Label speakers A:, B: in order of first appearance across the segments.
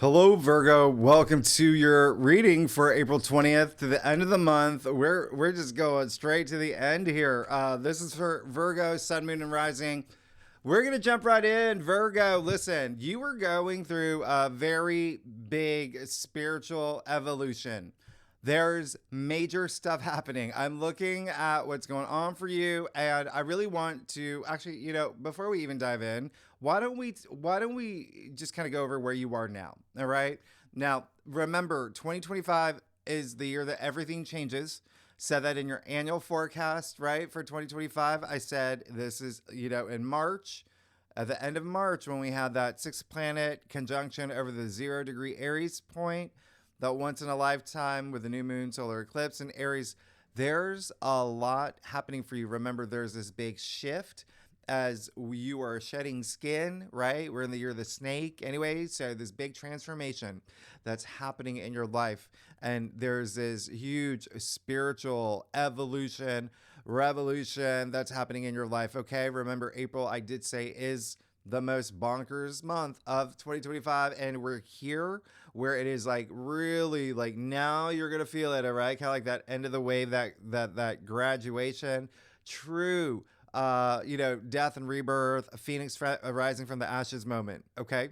A: Hello, Virgo. Welcome to your reading for April 20th to the end of the month. We're just going straight to the end here. This is for Virgo, Sun, Moon, and Rising. We're going to jump right in. Virgo, listen, you were going through a very big spiritual evolution. There's major stuff happening. I'm looking at what's going on for you, and I really want to actually, before we even dive in, why don't we just kind of go over where you are now? All right. Now, remember, 2025 is the year that everything changes. Said that in your annual forecast, right? For 2025, I said this is, in March, at the end of March, when we had that sixth planet conjunction over the 0 degree Aries point, that once in a lifetime with the new moon solar eclipse in Aries, there's a lot happening for you. Remember, there's this big shift as you are shedding skin, right? We're in the year of the snake anyway. So this big transformation that's happening in your life. And there's this huge spiritual evolution, revolution that's happening in your life. Okay. Remember, April, I did say, is the most bonkers month of 2025, and we're here where it is like really like now you're gonna feel it, all right? Kind of like that end of the wave, that graduation, true, death and rebirth, a phoenix rising from the ashes moment. Okay,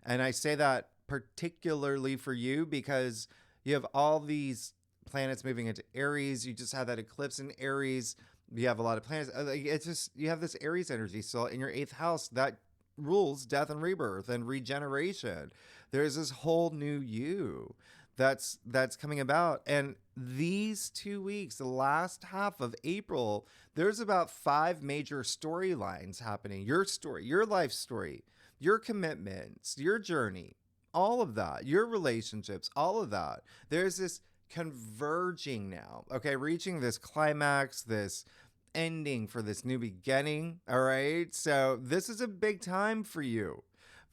A: and I say that particularly for you because you have all these planets moving into Aries. You just had that eclipse in Aries. You have a lot of planets. It's just you have this Aries energy still in your eighth house that rules death and rebirth and regeneration. There's this whole new you that's coming about. And these 2 weeks, the last half of April, there's about 5 major storylines happening. Your story, your life story, your commitments, your journey, all of that, your relationships, all of that. There's this converging now, okay, reaching this climax, this ending for this new beginning. All right. So this is a big time for you,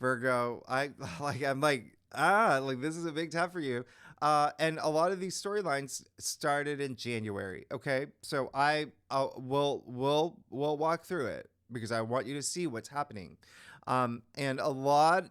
A: Virgo. I'm like, this is a big time for you. And a lot of these storylines started in January. Okay. So we'll walk through it because I want you to see what's happening. And a lot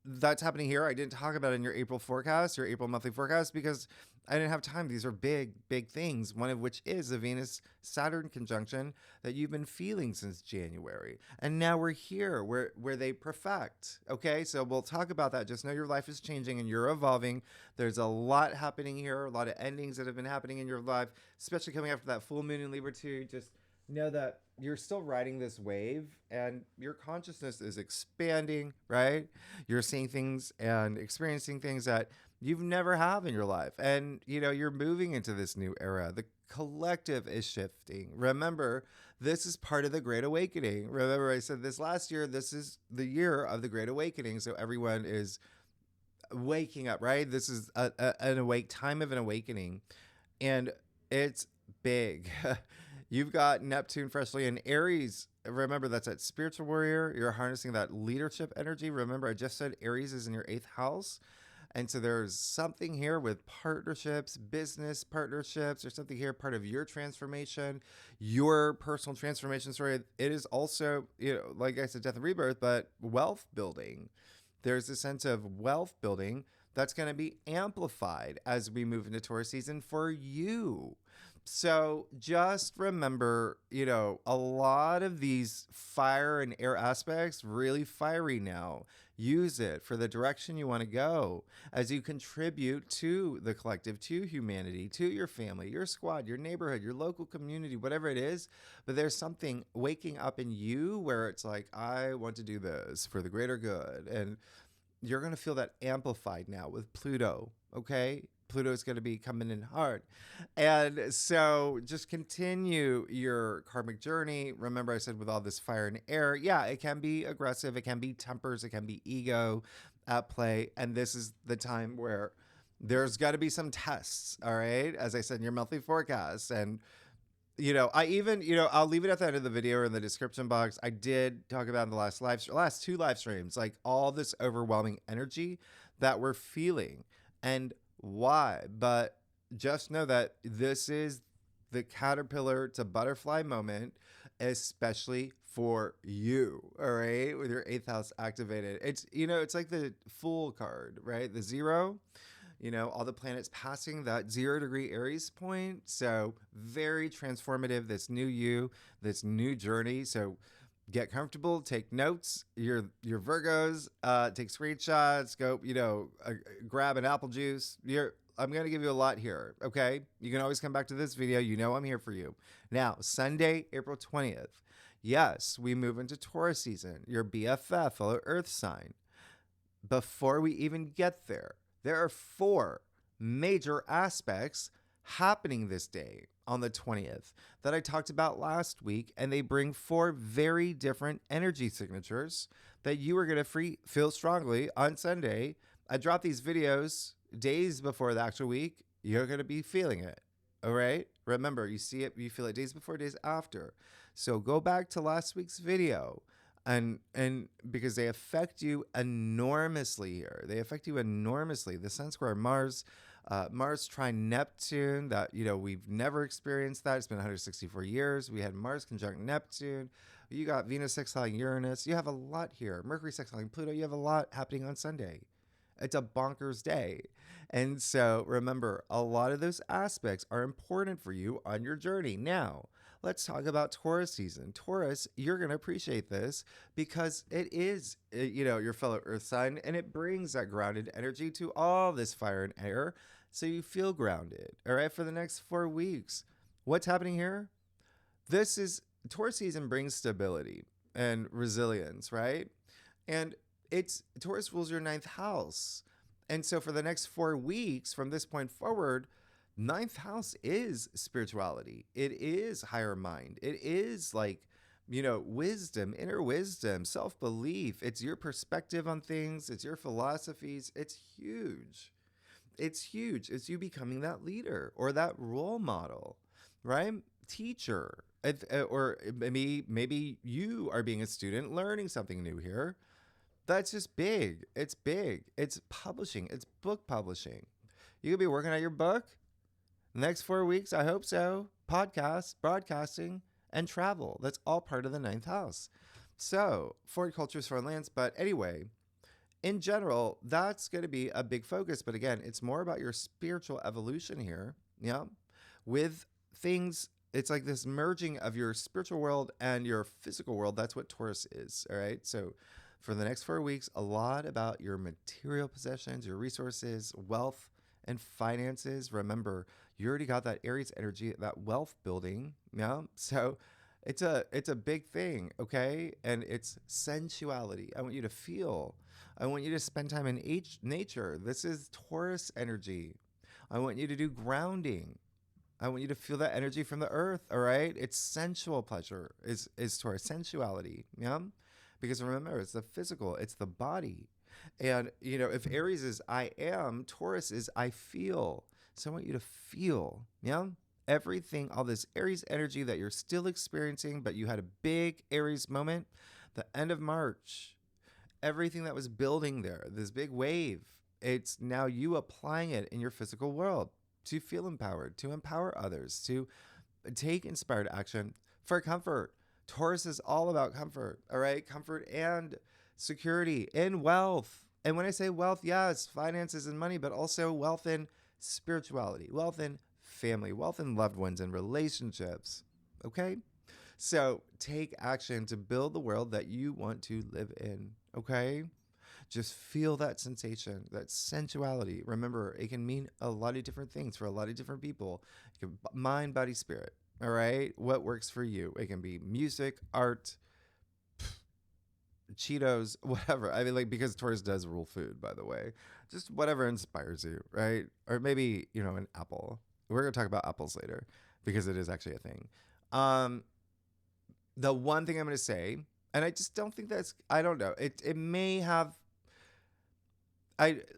A: that's happening here, I didn't talk about in your April forecast, your April monthly forecast, because I didn't have time. These are big, big things. One of which is the Venus Saturn conjunction that you've been feeling since January. And now we're here where they perfect. Okay. So we'll talk about that. Just know your life is changing and you're evolving. There's a lot happening here, a lot of endings that have been happening in your life, especially coming after that full moon in Libra too. Just know that you're still riding this wave and your consciousness is expanding, right? You're seeing things and experiencing things that you've never have in your life. And, you're moving into this new era. The collective is shifting. Remember, this is part of the Great Awakening. Remember, I said this last year, this is the year of the Great Awakening. So everyone is waking up, right? This is an time of an awakening. And it's big. You've got Neptune freshly in Aries. Remember, that's that spiritual warrior. You're harnessing that leadership energy. Remember, I just said Aries is in your 8th house. And so there's something here with partnerships, business partnerships. There's something here, part of your transformation, your personal transformation story. It is also, like I said, death and rebirth, but wealth building. There's a sense of wealth building that's going to be amplified as we move into Taurus season for you. So just remember, a lot of these fire and air aspects really fiery now. Use it for the direction you want to go as you contribute to the collective, to humanity, to your family, your squad, your neighborhood, your local community, whatever it is. But there's something waking up in you where it's like, I want to do this for the greater good. And you're going to feel that amplified now with Pluto. Okay. Pluto is going to be coming in hard. And so just continue your karmic journey. Remember, I said with all this fire and air, yeah, it can be aggressive. It can be tempers. It can be ego at play. And this is the time where there's got to be some tests. All right. As I said in your monthly forecast. And, I even, I'll leave it at the end of the video or in the description box. I did talk about in the last 2 live streams, like all this overwhelming energy that we're feeling. And why? But just know that this is the caterpillar to butterfly moment, especially for you. All right. With your eighth house activated. It's, it's like the Fool card, right? The zero, all the planets passing that 0 degree Aries point. So very transformative. This new you, this new journey. So get comfortable, take notes. Your Virgos, take screenshots, go, grab an apple juice. I'm going to give you a lot here, okay? You can always come back to this video. I'm here for you. Now, Sunday, April 20th. Yes, we move into Taurus season, your BFF, fellow Earth sign. Before we even get there are 4 major aspects happening this day on the 20th that I talked about last week, and they bring 4 very different energy signatures that you are going to feel strongly on Sunday. I drop these videos days before the actual week. You're going to be feeling it. All right. Remember, you see it, you feel it days before, days after. So go back to last week's video, and because they affect you enormously here. They affect you enormously. The Sun square Mars, Mars trine Neptune, that, we've never experienced that. It's been 164 years. We had Mars conjunct Neptune. You got Venus sextiling Uranus. You have a lot here. Mercury sextiling Pluto. You have a lot happening on Sunday. It's a bonkers day. And so remember, a lot of those aspects are important for you on your journey. Now, let's talk about Taurus season. Taurus, you're going to appreciate this because it is, your fellow Earth sign, and it brings that grounded energy to all this fire and air. So you feel grounded, all right, for the next 4 weeks. What's happening here? Taurus season brings stability and resilience, right? And Taurus rules your 9th house. And so for the next 4 weeks from this point forward, 9th house is spirituality. It is higher mind. It is like, wisdom, inner wisdom, self-belief. It's your perspective on things. It's your philosophies. It's huge. It's huge. It's you becoming that leader or that role model, right? Teacher. Or maybe you are being a student learning something new here. That's just big. It's big. It's publishing. It's book publishing. You could be working on your book next 4 weeks. I hope so. Podcasts, broadcasting, and travel. That's all part of the 9th house. So, foreign cultures, foreign lands. But anyway, in general, that's going to be a big focus. But again, it's more about your spiritual evolution here. Yeah. With things, it's like this merging of your spiritual world and your physical world. That's what Taurus is. All right. So, for the next 4 weeks, a lot about your material possessions, your resources, wealth, and finances. Remember, you already got that Aries energy, that wealth building. Yeah. So it's a big thing. Okay. And it's sensuality. I want you to feel. I want you to spend time in nature. This is Taurus energy. I want you to do grounding. I want you to feel that energy from the earth. All right. It's sensual pleasure is Taurus sensuality. Yeah. Because remember, it's the physical, it's the body. And, if Aries is I am, Taurus is I feel. So I want you to feel, yeah? Everything, all this Aries energy that you're still experiencing, but you had a big Aries moment, the end of March, everything that was building there, this big wave, it's now you applying it in your physical world to feel empowered, to empower others, to take inspired action for comfort. Taurus is all about comfort, all right? Comfort and security and wealth. And when I say wealth, yes, finances and money, but also wealth and spirituality, wealth and family, wealth and loved ones and relationships, okay? So take action to build the world that you want to live in, okay? Just feel that sensation, that sensuality. Remember, it can mean a lot of different things for a lot of different people. It can mind, body, spirit. All right. What works for you? It can be music, art, Cheetos, whatever. I mean, because Taurus does rule food, by the way. Just whatever inspires you, right? Or maybe, an apple. We're going to talk about apples later because it is actually a thing. The one thing I'm going to say, and I just don't think I don't know. It may have,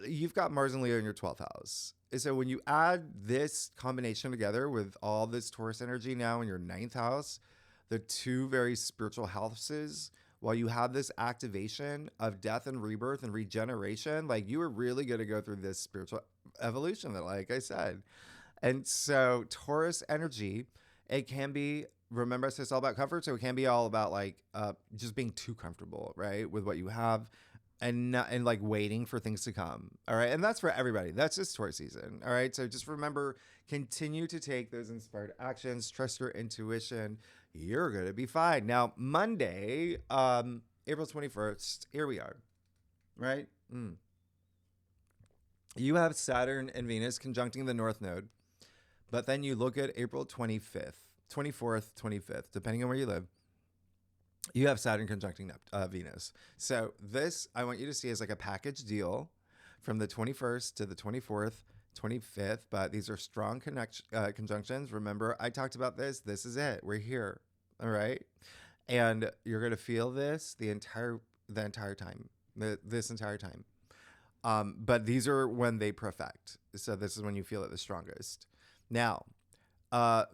A: you've got Mars and Leo in your 12th house. So when you add this combination together with all this Taurus energy now in your 9th house, the 2 very spiritual houses, while you have this activation of death and rebirth and regeneration, like you are really going to go through this spiritual evolution, like I said. And so Taurus energy, it can be remember, it's all about comfort. So it can be all about like just being too comfortable, right, with what you have, and not, and like waiting for things to come. All right. And that's for everybody. That's just Taurus season. All right. So just remember, continue to take those inspired actions, trust your intuition. You're going to be fine. Now, Monday, April 21st, here we are, right? You have Saturn and Venus conjuncting the North Node, but then you look at April 25th, 24th, 25th, depending on where you live. You have Saturn conjuncting Venus. So this, I want you to see as like a package deal from the 21st to the 24th, 25th. But these are strong conjunctions. Remember, I talked about this. This is it. We're here. All right. And you're going to feel this the entire time, this entire time. But these are when they perfect. So this is when you feel it the strongest. Now,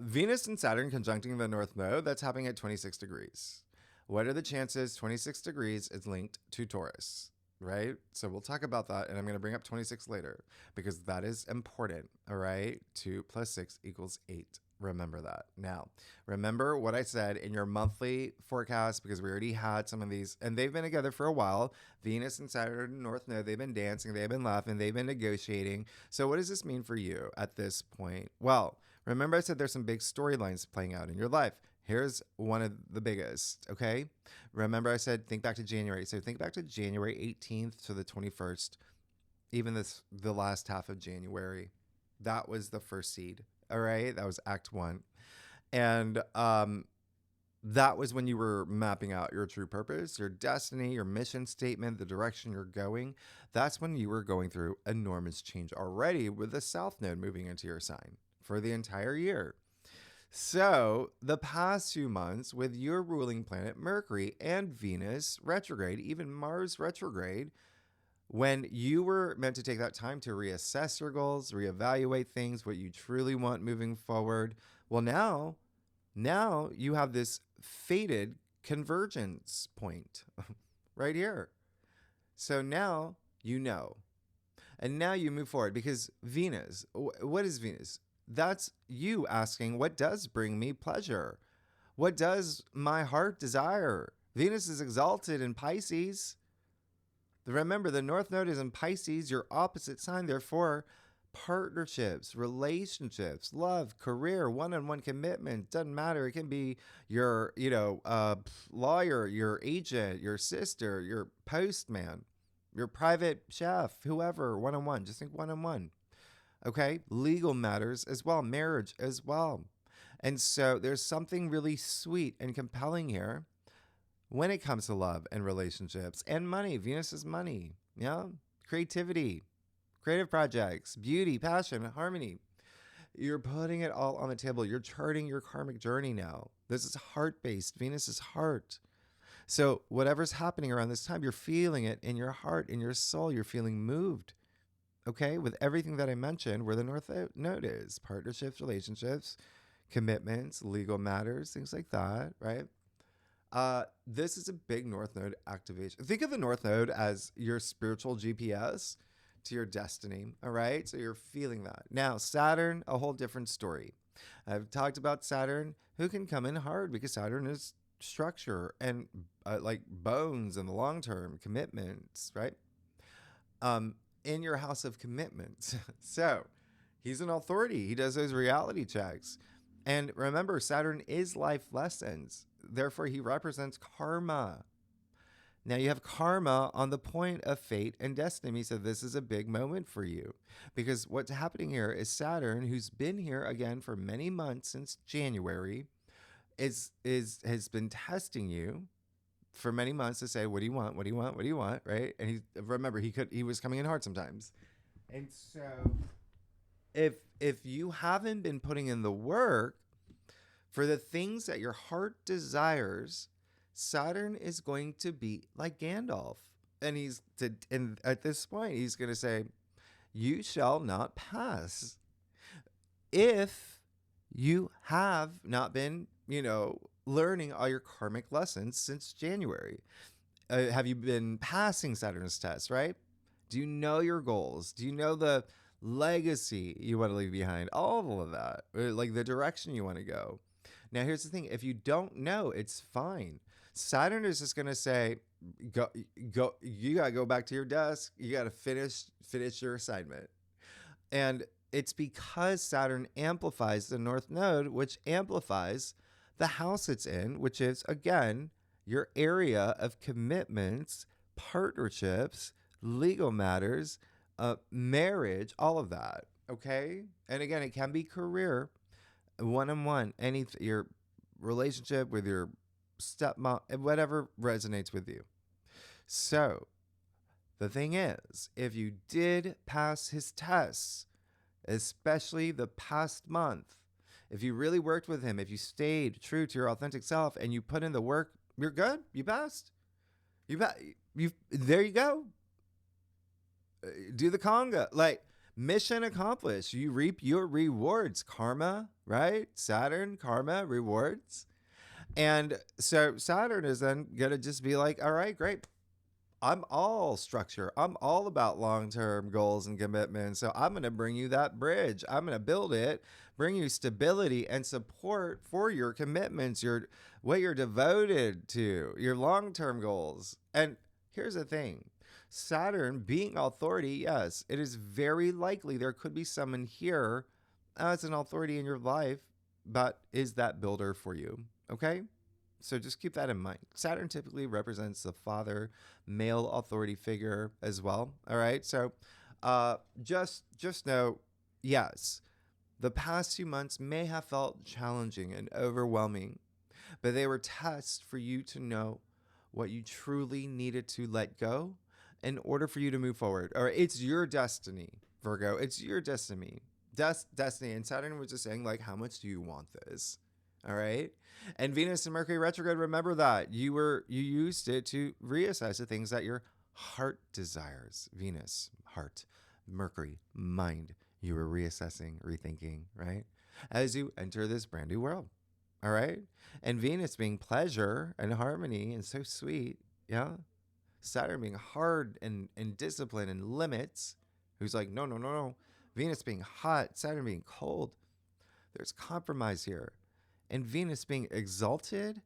A: Venus and Saturn conjuncting the North Node, that's happening at 26 degrees. What are the chances 26 degrees is linked to Taurus, right? So we'll talk about that, and I'm going to bring up 26 later because that is important, all right? 2 + 6 = 8. Remember that. Now, remember what I said in your monthly forecast, because we already had some of these, and they've been together for a while. Venus and Saturn North Node, they've been dancing, they've been laughing, they've been negotiating. So what does this mean for you at this point? Well, remember I said there's some big storylines playing out in your life. Here's one of the biggest, okay? Remember I said think back to January. So think back to January 18th to the 21st, even the last half of January. That was the first seed, all right? That was Act 1. And that was when you were mapping out your true purpose, your destiny, your mission statement, the direction you're going. That's when you were going through enormous change already with the South Node moving into your sign for the entire year. So the past 2 months with your ruling planet Mercury and Venus retrograde, even Mars retrograde, when you were meant to take that time to reassess your goals, reevaluate things, what you truly want moving forward. Well, now you have this fated convergence point right here. So now you know. And now you move forward because Venus, what is Venus? That's you asking, what does bring me pleasure? What does my heart desire? Venus is exalted in Pisces. Remember, the North Node is in Pisces, your opposite sign. Therefore, partnerships, relationships, love, career, one-on-one commitment, doesn't matter. It can be your, lawyer, your agent, your sister, your postman, your private chef, whoever, one-on-one. Just think one-on-one. Okay, legal matters as well, marriage as well. And so there's something really sweet and compelling here when it comes to love and relationships and money. Venus is money, yeah? Creativity, creative projects, beauty, passion, harmony. You're putting it all on the table. You're charting your karmic journey now. This is heart-based. Venus is heart. So whatever's happening around this time, you're feeling it in your heart, in your soul. You're feeling moved. Okay, with everything that I mentioned, where the North Node is, partnerships, relationships, commitments, legal matters, things like that, right? This is a big North Node activation. Think of the North Node as your spiritual GPS to your destiny, all right? So you're feeling that. Now, Saturn, a whole different story. I've talked about Saturn, who can come in hard because Saturn is structure and like bones in the long term, commitments, right? In your house of commitment. So he's an authority. He does those reality checks. And remember, Saturn is life lessons. Therefore, he represents karma. Now you have karma on the point of fate and destiny. So this is a big moment for you because what's happening here is Saturn, who's been here again for many months since January, has been testing you for many months to say, what do you want? What do you want? What do you want? Right? And he was coming in hard sometimes. And so if you haven't been putting in the work for the things that your heart desires, Saturn is going to be like Gandalf. And at this point, he's going to say, you shall not pass. If you have not been, learning all your karmic lessons since January. Have you been passing Saturn's test, right? Do you know your goals? Do you know the legacy you want to leave behind? All of that, like the direction you want to go. Now, here's the thing. If you don't know, it's fine. Saturn is just going to say, go, go, you got to go back to your desk. You got to finish your assignment. And it's because Saturn amplifies the North Node, which amplifies the house it's in, which is, again, your area of commitments, partnerships, legal matters, marriage, all of that. Okay. And again, it can be career, one-on-one, your relationship with your stepmom, whatever resonates with you. So the thing is, if you did pass his tests, especially the past month, if you really worked with him, if you stayed true to your authentic self and you put in the work, you're good. You passed. There you go. Do the conga. Like, mission accomplished. You reap your rewards. Karma, right? Saturn, karma, rewards. And so Saturn is then going to just be like, all right, great. I'm all structure. I'm all about long-term goals and commitments. So I'm going to bring you that bridge. I'm going to build it, bring you stability and support for your commitments, what you're devoted to, your long-term goals. And here's the thing. Saturn being authority, yes, it is very likely there could be someone here as an authority in your life, but is that builder for you? Okay? So just keep that in mind. Saturn typically represents the father, male authority figure as well. All right. So just know, yes, the past few months may have felt challenging and overwhelming, but they were tests for you to know what you truly needed to let go in order for you to move forward. Or it's your destiny, Virgo. It's your destiny. Destiny. And Saturn was just saying, like, how much do you want this? All right. And Venus and Mercury retrograde, remember that. You used it to reassess the things that your heart desires. Venus, heart. Mercury, mind. You were reassessing, rethinking, right? As you enter this brand new world. All right. And Venus being pleasure and harmony and so sweet. Yeah. Saturn being hard and discipline and limits. Who's like, no. Venus being hot, Saturn being cold. There's compromise here. And Venus being exalted,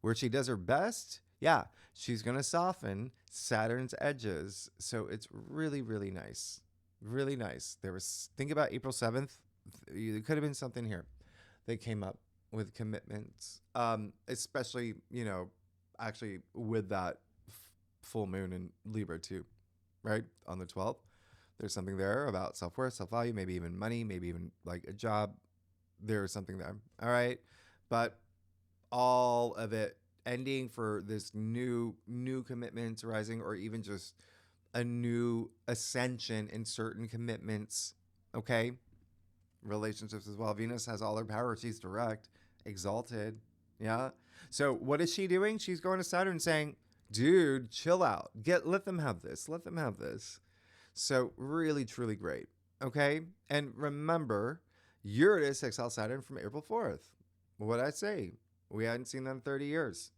A: where she does her best, yeah, she's going to soften Saturn's edges. So it's really, really nice. Really nice. Think about April 7th. There could have been something here that came up with commitments, especially, actually with that full moon in Libra too, right? On the 12th. There's something there about self-worth, self-value, maybe even money, maybe even like a job. There's something there. All right. But all of it ending for this new commitments rising, or even just a new ascension in certain commitments. Okay. Relationships as well. Venus has all her power. She's direct, exalted. Yeah. So what is she doing? She's going to Saturn saying, dude, chill out. Let them have this. Let them have this. So really, truly great. Okay. And remember, Uranus exalts Saturn from April 4th. What'd I say? We hadn't seen them in 30 years.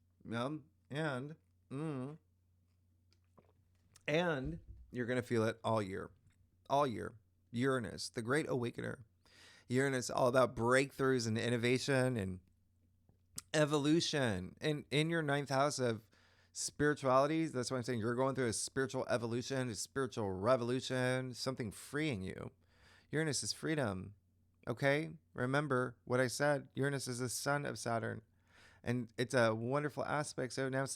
A: And you're going to feel it all year. All year. Uranus, the great awakener. Uranus, all about breakthroughs and innovation and evolution. And in your 9th house of spirituality, that's why I'm saying you're going through a spiritual evolution, a spiritual revolution, something freeing you. Uranus is freedom. Okay? Remember what I said. Uranus is the son of Saturn. And it's a wonderful aspect. So now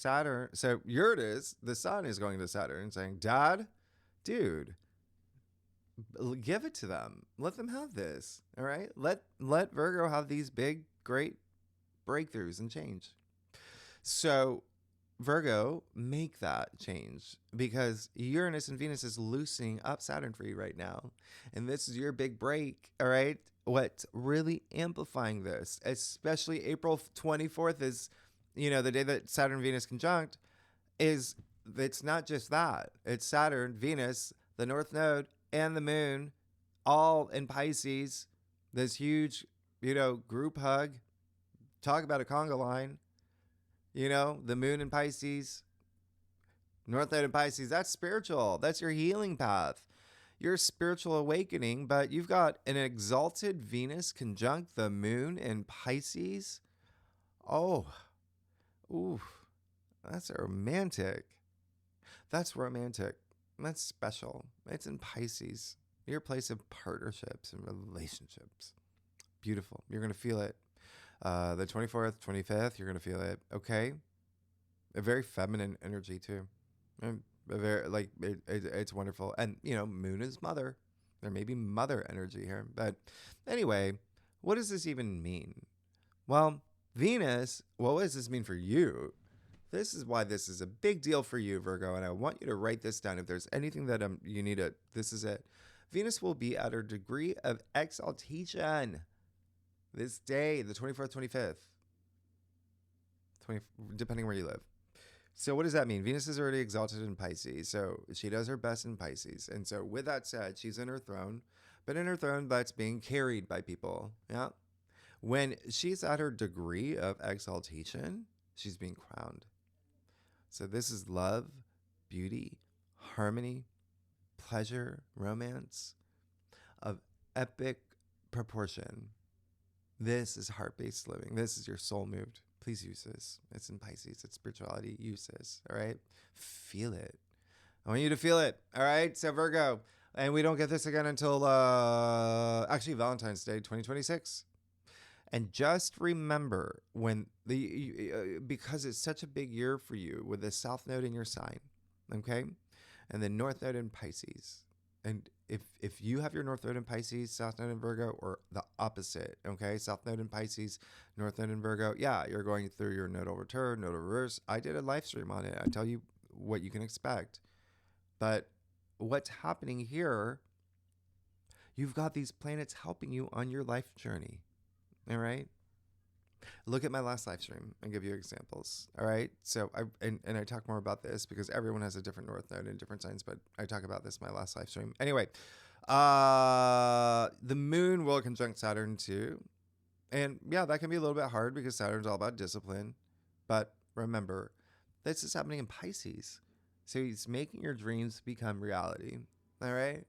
A: Uranus, the sun, is going to Saturn and saying, Dad, dude, give it to them. Let them have this. All right? Let Virgo have these big, great breakthroughs and change. So Virgo, make that change, because Uranus and Venus is loosening up Saturn for you right now. And this is your big break. All right? What's really amplifying this, especially April 24th is, the day that Saturn Venus conjunct, it's not just that. It's Saturn, Venus, the North Node, and the Moon, all in Pisces. This huge, group hug. Talk about a conga line. The Moon in Pisces, North Node in Pisces. That's spiritual. That's your healing path. Your spiritual awakening, but you've got an exalted Venus conjunct the Moon in Pisces. Oh, ooh, that's romantic. That's romantic. That's special. It's in Pisces, your place of partnerships and relationships. Beautiful. You're going to feel it. The 24th, 25th, you're going to feel it. Okay. A very feminine energy, too. And a very, like, it's wonderful. And, you know, moon is mother. There may be mother energy here. But anyway, what does this even mean? Well, Venus, what does this mean for you? This is why this is a big deal for you, Virgo, and I want you to write this down. If there's anything that you need it, this is it. Venus will be at a degree of exaltation this day, the 24th, 25th, 20, depending where you live. So what does that mean? Venus is already exalted in Pisces, so she does her best in Pisces. And so with that said, she's in her throne, but in her throne that's being carried by people. Yeah. When she's at her degree of exaltation, she's being crowned. So this is love, beauty, harmony, pleasure, romance of epic proportion. This is heart-based living. This is your soul moved. Please use this. It's in Pisces. It's spirituality. Use this. All right? Feel it. I want you to feel it. All right? So Virgo. And we don't get this again until actually Valentine's Day 2026. And just remember when because it's such a big year for you with the South Node in your sign, okay? And the North Node in Pisces. And if you have your North Node in Pisces, South Node in Virgo, or the opposite, okay? South Node in Pisces, North Node in Virgo, yeah, you're going through your nodal return, nodal reverse. I did a live stream on it. I tell you what you can expect. But what's happening here, you've got these planets helping you on your life journey. All right. Look at my last live stream and give you examples. All right. So I talk more about this because everyone has a different North Node and different signs, but I talk about this in my last live stream. Anyway, the moon will conjunct Saturn too. And yeah, that can be a little bit hard because Saturn's all about discipline. But remember, this is happening in Pisces. So he's making your dreams become reality. All right.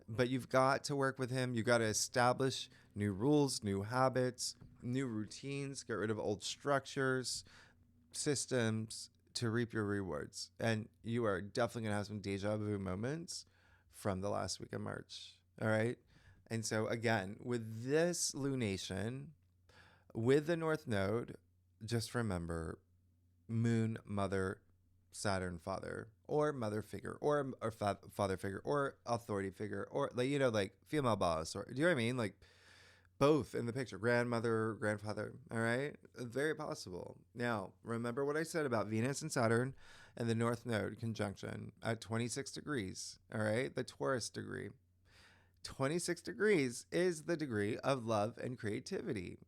A: But you've got to work with him. You've got to establish new rules, new habits, new routines, get rid of old structures, systems to reap your rewards. And you are definitely going to have some deja vu moments from the last week of March. All right. And so, again, with this lunation, with the North Node, just remember Moon, Mother, Saturn, Father, or mother figure, or father figure, or authority figure, or like female boss, or do you know what I mean? Like both in the picture, grandmother, grandfather. All right, very possible. Now remember what I said about Venus and Saturn and the North Node conjunction at 26 degrees. All right, the Taurus degree. 26 degrees is the degree of love and creativity,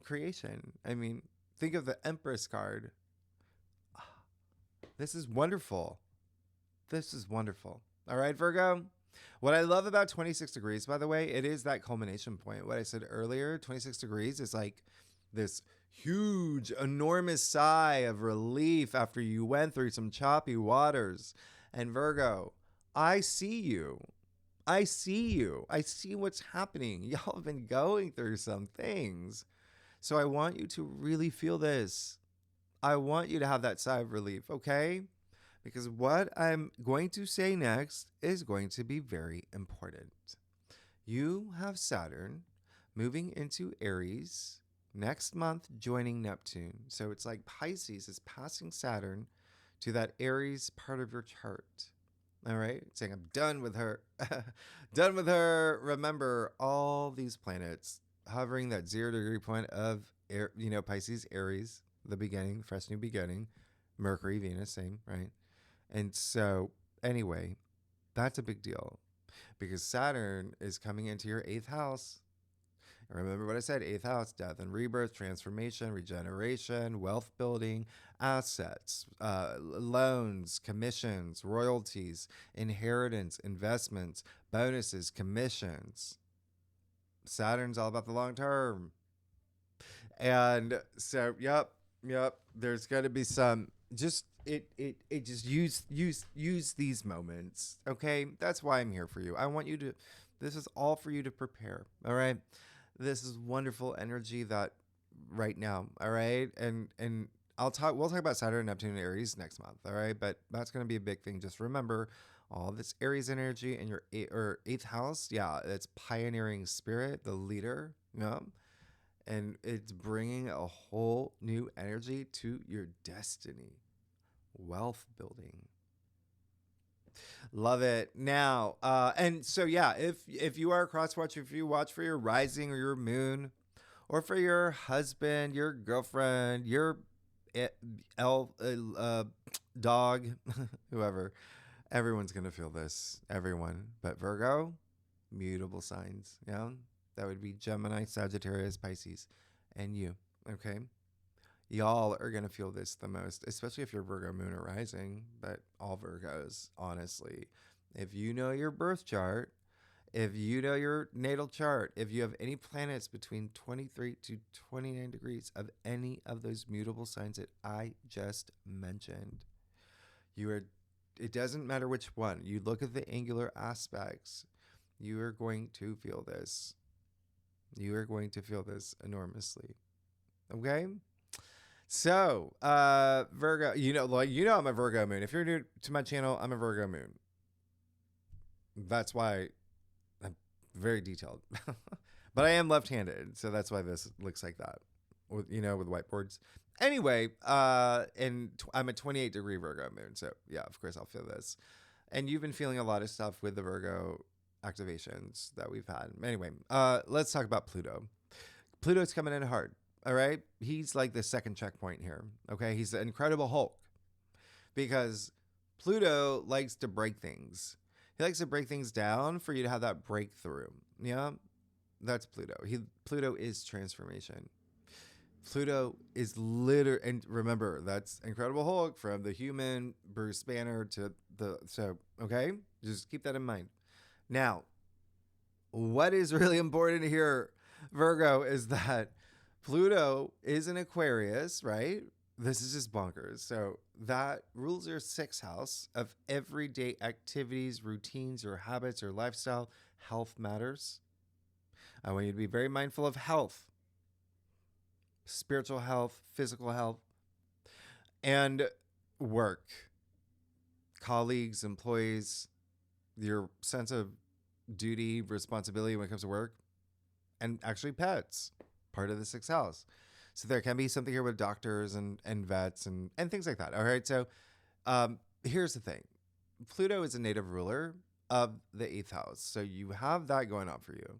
A: creation. I mean, think of the Empress card. This is wonderful. This is wonderful. All right, Virgo. What I love about 26 degrees, by the way, it is that culmination point. What I said earlier, 26 degrees is like this huge, enormous sigh of relief after you went through some choppy waters. And Virgo, I see you. I see you. I see what's happening. Y'all have been going through some things. So I want you to really feel this. I want you to have that sigh of relief, okay? Because what I'm going to say next is going to be very important. You have Saturn moving into Aries next month, joining Neptune. So it's like Pisces is passing Saturn to that Aries part of your chart. All right? Saying, I'm done with her. Done with her. Remember, all these planets hovering that 0 degree point of, Pisces, Aries, the beginning, fresh new beginning. Mercury, Venus, same, right? And so, anyway, that's a big deal because Saturn is coming into your 8th house. And remember what I said, 8th house, death and rebirth, transformation, regeneration, wealth building, assets, loans, commissions, royalties, inheritance, investments, bonuses, commissions. Saturn's all about the long term. And so, yep, there's going to be some just just use these moments, okay? That's why I'm here for you. I want you to, this is all for you to prepare, all right? This is wonderful energy that right now. All right. And we'll talk about Saturn, Neptune, and Aries next month. All right. But that's going to be a big thing. Just remember all this Aries energy in your eighth house. Yeah. It's pioneering spirit, the leader. Yeah. And it's bringing a whole new energy to your destiny, wealth building. Love it. Now, and so yeah, if you are a cross watcher, if you watch for your rising or your moon, or for your husband, your girlfriend, your elf, dog, whoever, everyone's gonna feel this. Everyone, but Virgo, mutable signs. Yeah, that would be Gemini, Sagittarius, Pisces, and you. Okay, y'all are going to feel this the most, especially if you're Virgo moon or rising, but all Virgos, honestly. If you know your birth chart, if you know your natal chart, if you have any planets between 23 to 29 degrees of any of those mutable signs that I just mentioned, it doesn't matter which one. You look at the angular aspects, you are going to feel this. You are going to feel this enormously. Okay? So, Virgo, I'm a Virgo moon. If you're new to my channel, I'm a Virgo moon. That's why I'm very detailed. But I am left-handed, so that's why this looks like that. With whiteboards. Anyway, I'm a 28 degree Virgo moon, so yeah, of course I'll feel this. And you've been feeling a lot of stuff with the Virgo activations that we've had. Anyway, let's talk about Pluto. Pluto's coming in hard. All right. He's like the second checkpoint here. Okay. He's the Incredible Hulk because Pluto likes to break things. He likes to break things down for you to have that breakthrough. Yeah. That's Pluto. Pluto is transformation. Pluto is and remember, that's Incredible Hulk from the human Bruce Banner to okay. Just keep that in mind. Now, what is really important here, Virgo, is that Pluto is in Aquarius, right? This is just bonkers. So that rules your sixth house of everyday activities, routines, or habits, or lifestyle. Health matters. I want you to be very mindful of health, spiritual health, physical health, and work, colleagues, employees, your sense of duty, responsibility when it comes to work, and actually pets, part of the sixth house. So there can be something here with doctors and vets and things like that. All right. So here's the thing. Pluto is a native ruler of the eighth house. So you have that going on for you.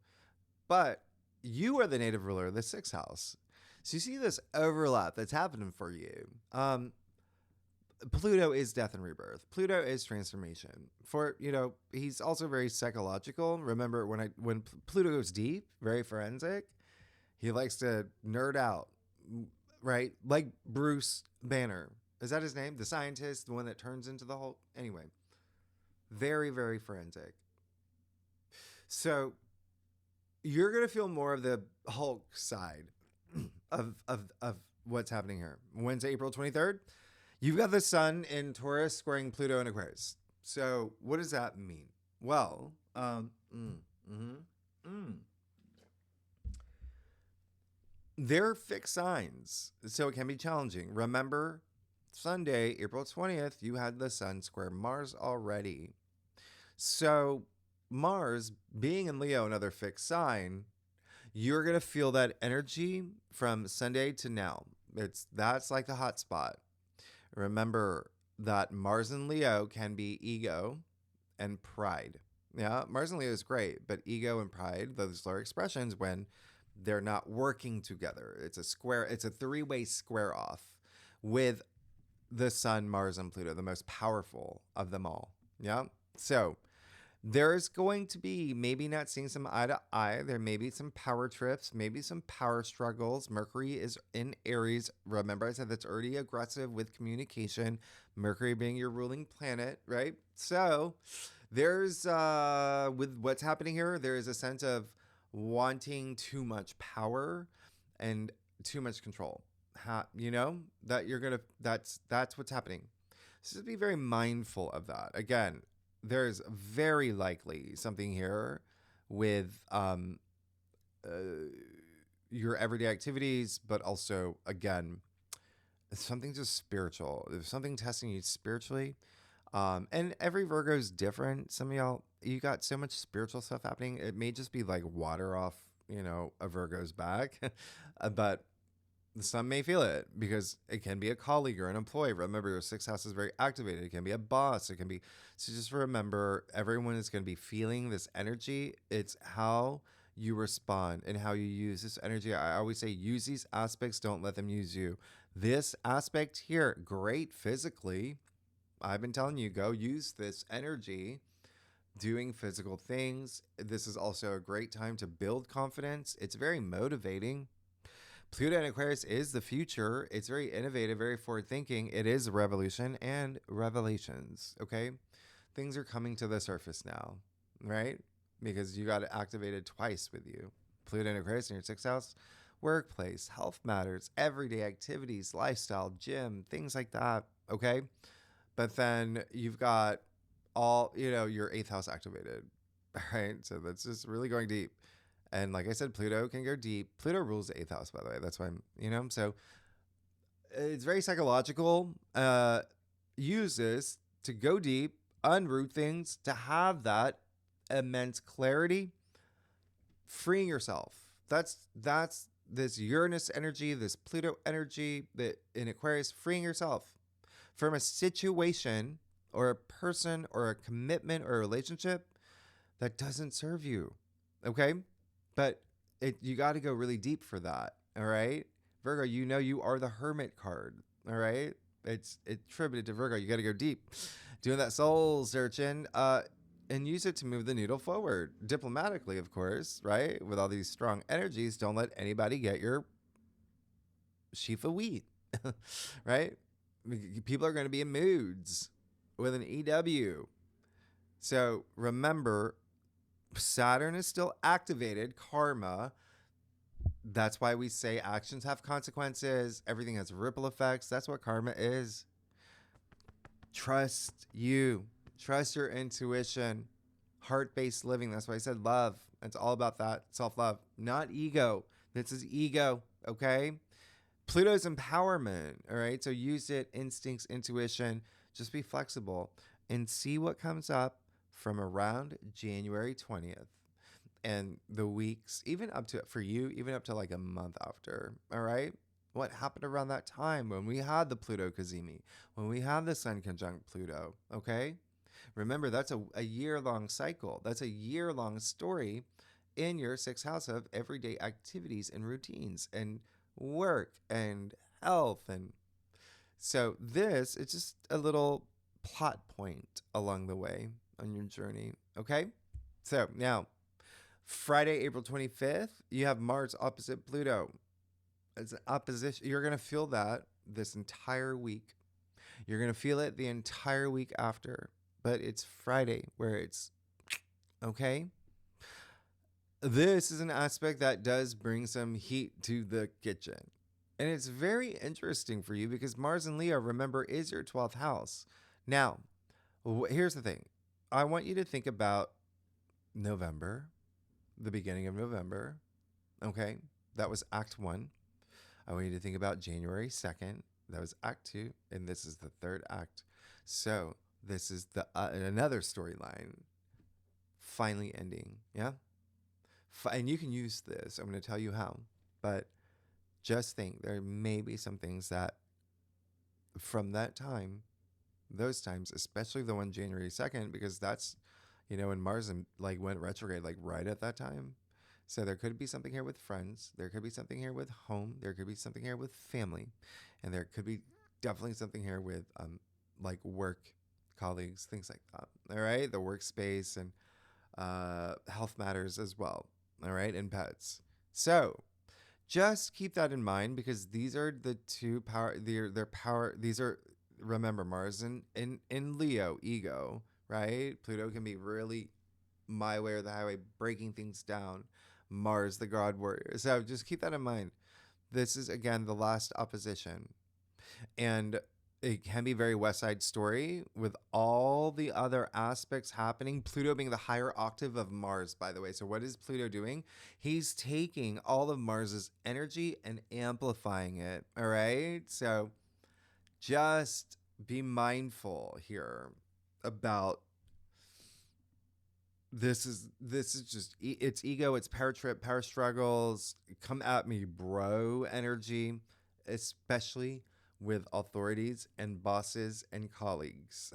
A: But you are the native ruler of the sixth house. So you see this overlap that's happening for you. Pluto is death and rebirth. Pluto is transformation. He's also very psychological. Remember, when Pluto goes deep, very forensic, he likes to nerd out, right? Like Bruce Banner. Is that his name? The scientist, the one that turns into the Hulk? Anyway, very, very forensic. So you're going to feel more of the Hulk side of what's happening here. Wednesday, April 23rd. You've got the sun in Taurus squaring Pluto in Aquarius. So what does that mean? Well, they're fixed signs, so it can be challenging. Remember, Sunday, April 20th, you had the sun square Mars already. So Mars being in Leo, another fixed sign, you're going to feel that energy from Sunday to now. That's like the hot spot. Remember that Mars and Leo can be ego and pride. Yeah, Mars and Leo is great, but ego and pride, those are expressions when they're not working together. It's a three-way square off with the Sun, Mars, and Pluto, the most powerful of them all. Yeah. So there's going to be maybe not seeing some eye to eye. There may be some power trips, maybe some power struggles. Mercury is in Aries. Remember, I said that's already aggressive with communication. Mercury being your ruling planet, right? So there's, with what's happening here, there is a sense of wanting too much power and too much control. That's what's happening. So just be very mindful of that. Again, there's very likely something here with your everyday activities, but also, again, something just spiritual. If something testing you spiritually, and every Virgo is different. Some of y'all, you got so much spiritual stuff happening. It may just be like water off, a Virgo's back, but some may feel it because it can be a colleague or an employee. Remember, your sixth house is very activated. It can be a boss. It can be, so just remember, everyone is going to be feeling this energy. It's how you respond and how you use this energy. I always say, use these aspects. Don't let them use you. This aspect here, great physically. I've been telling you, go use this energy doing physical things. This is also a great time to build confidence. It's very motivating. Pluto in Aquarius is the future. It's very innovative, very forward thinking. It is a revolution and revelations. Okay. Things are coming to the surface now, right? Because you got it activated twice with you. Pluto in Aquarius in your sixth house, workplace, health matters, everyday activities, lifestyle, gym, things like that. Okay. But then you've got all, your eighth house activated. All right. So that's just really going deep. And like I said, Pluto can go deep. Pluto rules the eighth house, by the way. That's why so it's very psychological. Use this to go deep, unroot things, to have that immense clarity, freeing yourself. That's this Uranus energy, this Pluto energy that in Aquarius, freeing yourself from a situation or a person or a commitment or a relationship that doesn't serve you. Okay? But you got to go really deep for that. All right? Virgo, you are the Hermit card. All right? It's attributed to Virgo. You got to go deep. Doing that soul searching and use it to move the needle forward. Diplomatically, of course, right? With all these strong energies, don't let anybody get your sheaf of wheat. Right? People are going to be in moods with an EW. So remember, Saturn is still activated, karma. That's why we say actions have consequences. Everything has ripple effects. That's what karma is. Trust you. Trust your intuition. Heart-based living. That's why I said love. It's all about that. Self-love, not ego. This is ego, okay? Pluto's empowerment, all right? So use it, instincts, intuition. Just be flexible and see what comes up from around January 20th and the weeks, even up to like a month after, all right? What happened around that time when we had the Pluto Cazimi, when we had the Sun conjunct Pluto, okay? Remember, that's a year-long cycle. That's a year-long story in your sixth house of everyday activities and routines and work and health. And so this is just a little plot point along the way on your journey. Okay. So now Friday, April 25th, you have Mars opposite Pluto. It's an opposition. You're going to feel that this entire week. You're going to feel it the entire week after, but it's Friday where it's okay. This is an aspect that does bring some heat to the kitchen. And it's very interesting for you because Mars in Leo, remember, is your 12th house. Now, here's the thing. I want you to think about November, the beginning of November. Okay, that was Act 1. I want you to think about January 2nd. That was Act 2. And this is the third act. So this is the another storyline finally ending. Yeah? And you can use this. I'm going to tell you how. But just think there may be some things that from that time, those times, especially the one January 2nd, because that's, when Mars went retrograde, right at that time. So there could be something here with friends. There could be something here with home. There could be something here with family. And there could be definitely something here with work, colleagues, things like that. All right. The workspace and health matters as well. All right. And pets. So just keep that in mind because these are the two power. Their power. These are, remember, Mars in Leo, ego, right? Pluto can be really my way or the highway, breaking things down. Mars, the God warrior. So just keep that in mind. This is, again, the last opposition. And it can be very West Side Story with all the other aspects happening. Pluto being the higher octave of Mars, by the way. So what is Pluto doing? He's taking all of Mars's energy and amplifying it. All right. So just be mindful here about this is just it's ego, it's power trip, power struggles, come at me bro energy, especially with authorities and bosses and colleagues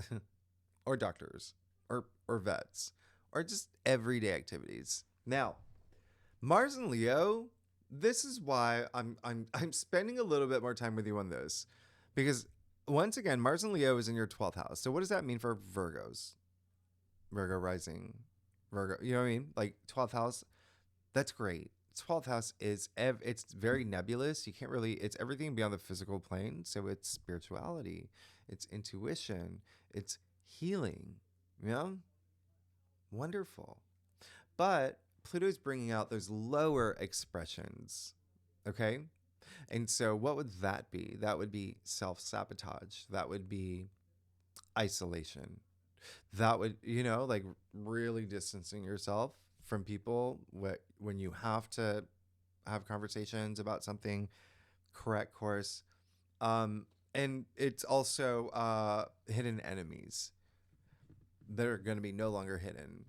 A: or doctors or vets or just everyday activities. Now, Mars and Leo, this is why I'm spending a little bit more time with you on this, because once again, Mars and Leo is in your 12th house. So what does that mean for Virgos? Virgo rising, Virgo, you know what I mean? Like 12th house, that's great. 12th house is it's very nebulous. You can't really, it's everything beyond the physical plane. So it's spirituality, it's intuition, it's healing. You know, wonderful. But Pluto's bringing out those lower expressions. Okay. And so what would that be? That would be self sabotage. That would be isolation. That would, like really distancing yourself from people when you have to have conversations about something, correct course. And it's also hidden enemies that are going to be no longer hidden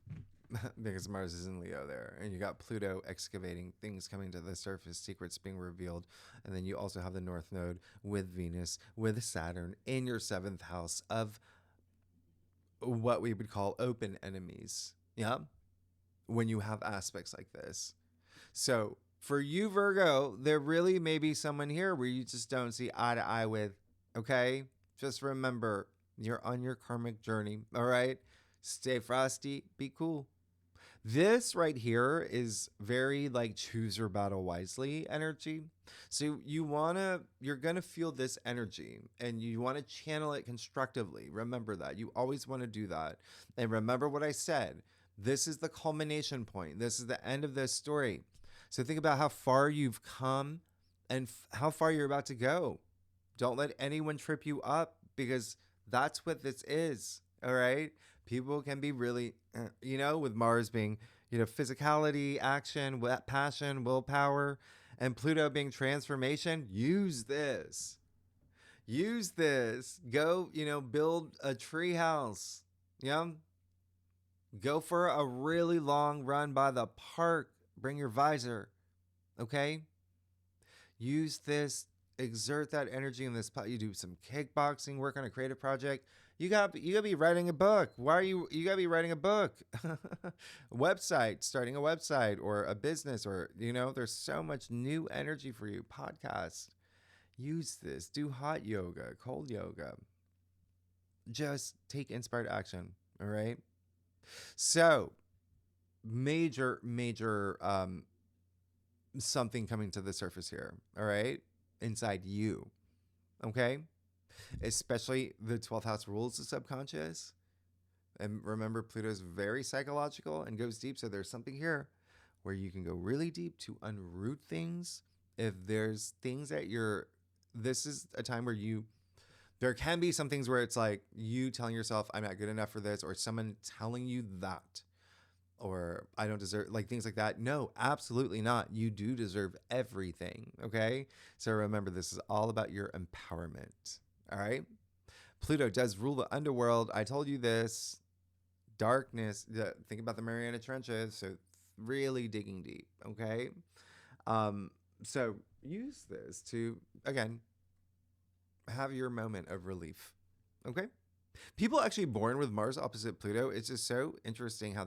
A: because Mars is in Leo there, and you got Pluto excavating, things coming to the surface, secrets being revealed, and then you also have the North Node with Venus, with Saturn in your 7th house of what we would call open enemies. Yeah. When you have aspects like this. So for you, Virgo, there really may be someone here where you just don't see eye to eye with. Okay. Just remember, you're on your karmic journey. All right. Stay frosty. Be cool. This right here is very like choose your battle wisely energy. So you're gonna feel this energy and you want to channel it constructively. Remember that. You always want to do that. And remember what I said. This is the culmination point. This is the end of this story. So think about how far you've come and how far you're about to go. Don't let anyone trip you up, because that's what this is. All right. People can be really, with Mars being, physicality, action, passion, willpower, and Pluto being transformation. Use this. Use this. Go, build a tree house. Yeah. Go for a really long run by the park. Bring your visor. Okay. Use this, exert that energy in this. You do some kickboxing, work on a creative project. You got to be writing a book. Why are you got to be writing a book? Website, starting a website or a business, or there's so much new energy for you. Podcast. Use this. Do hot yoga, cold yoga. Just take inspired action. All right? So, major something coming to the surface here. All right? Inside you. Okay? Especially the 12th house rules the subconscious. And remember, Pluto's very psychological and goes deep. So there's something here where you can go really deep to unroot things. If there's things that this is a time where there can be some things where it's like you telling yourself, I'm not good enough for this, or someone telling you that, or I don't deserve, like things like that. No, absolutely not. You do deserve everything. Okay. So remember, this is all about your empowerment. All right. Pluto does rule the underworld. I told you this. Darkness. Think about the Mariana Trenches. So really digging deep. Okay. So use this to, again, have your moment of relief. Okay. People actually born with Mars opposite Pluto, it's just so interesting how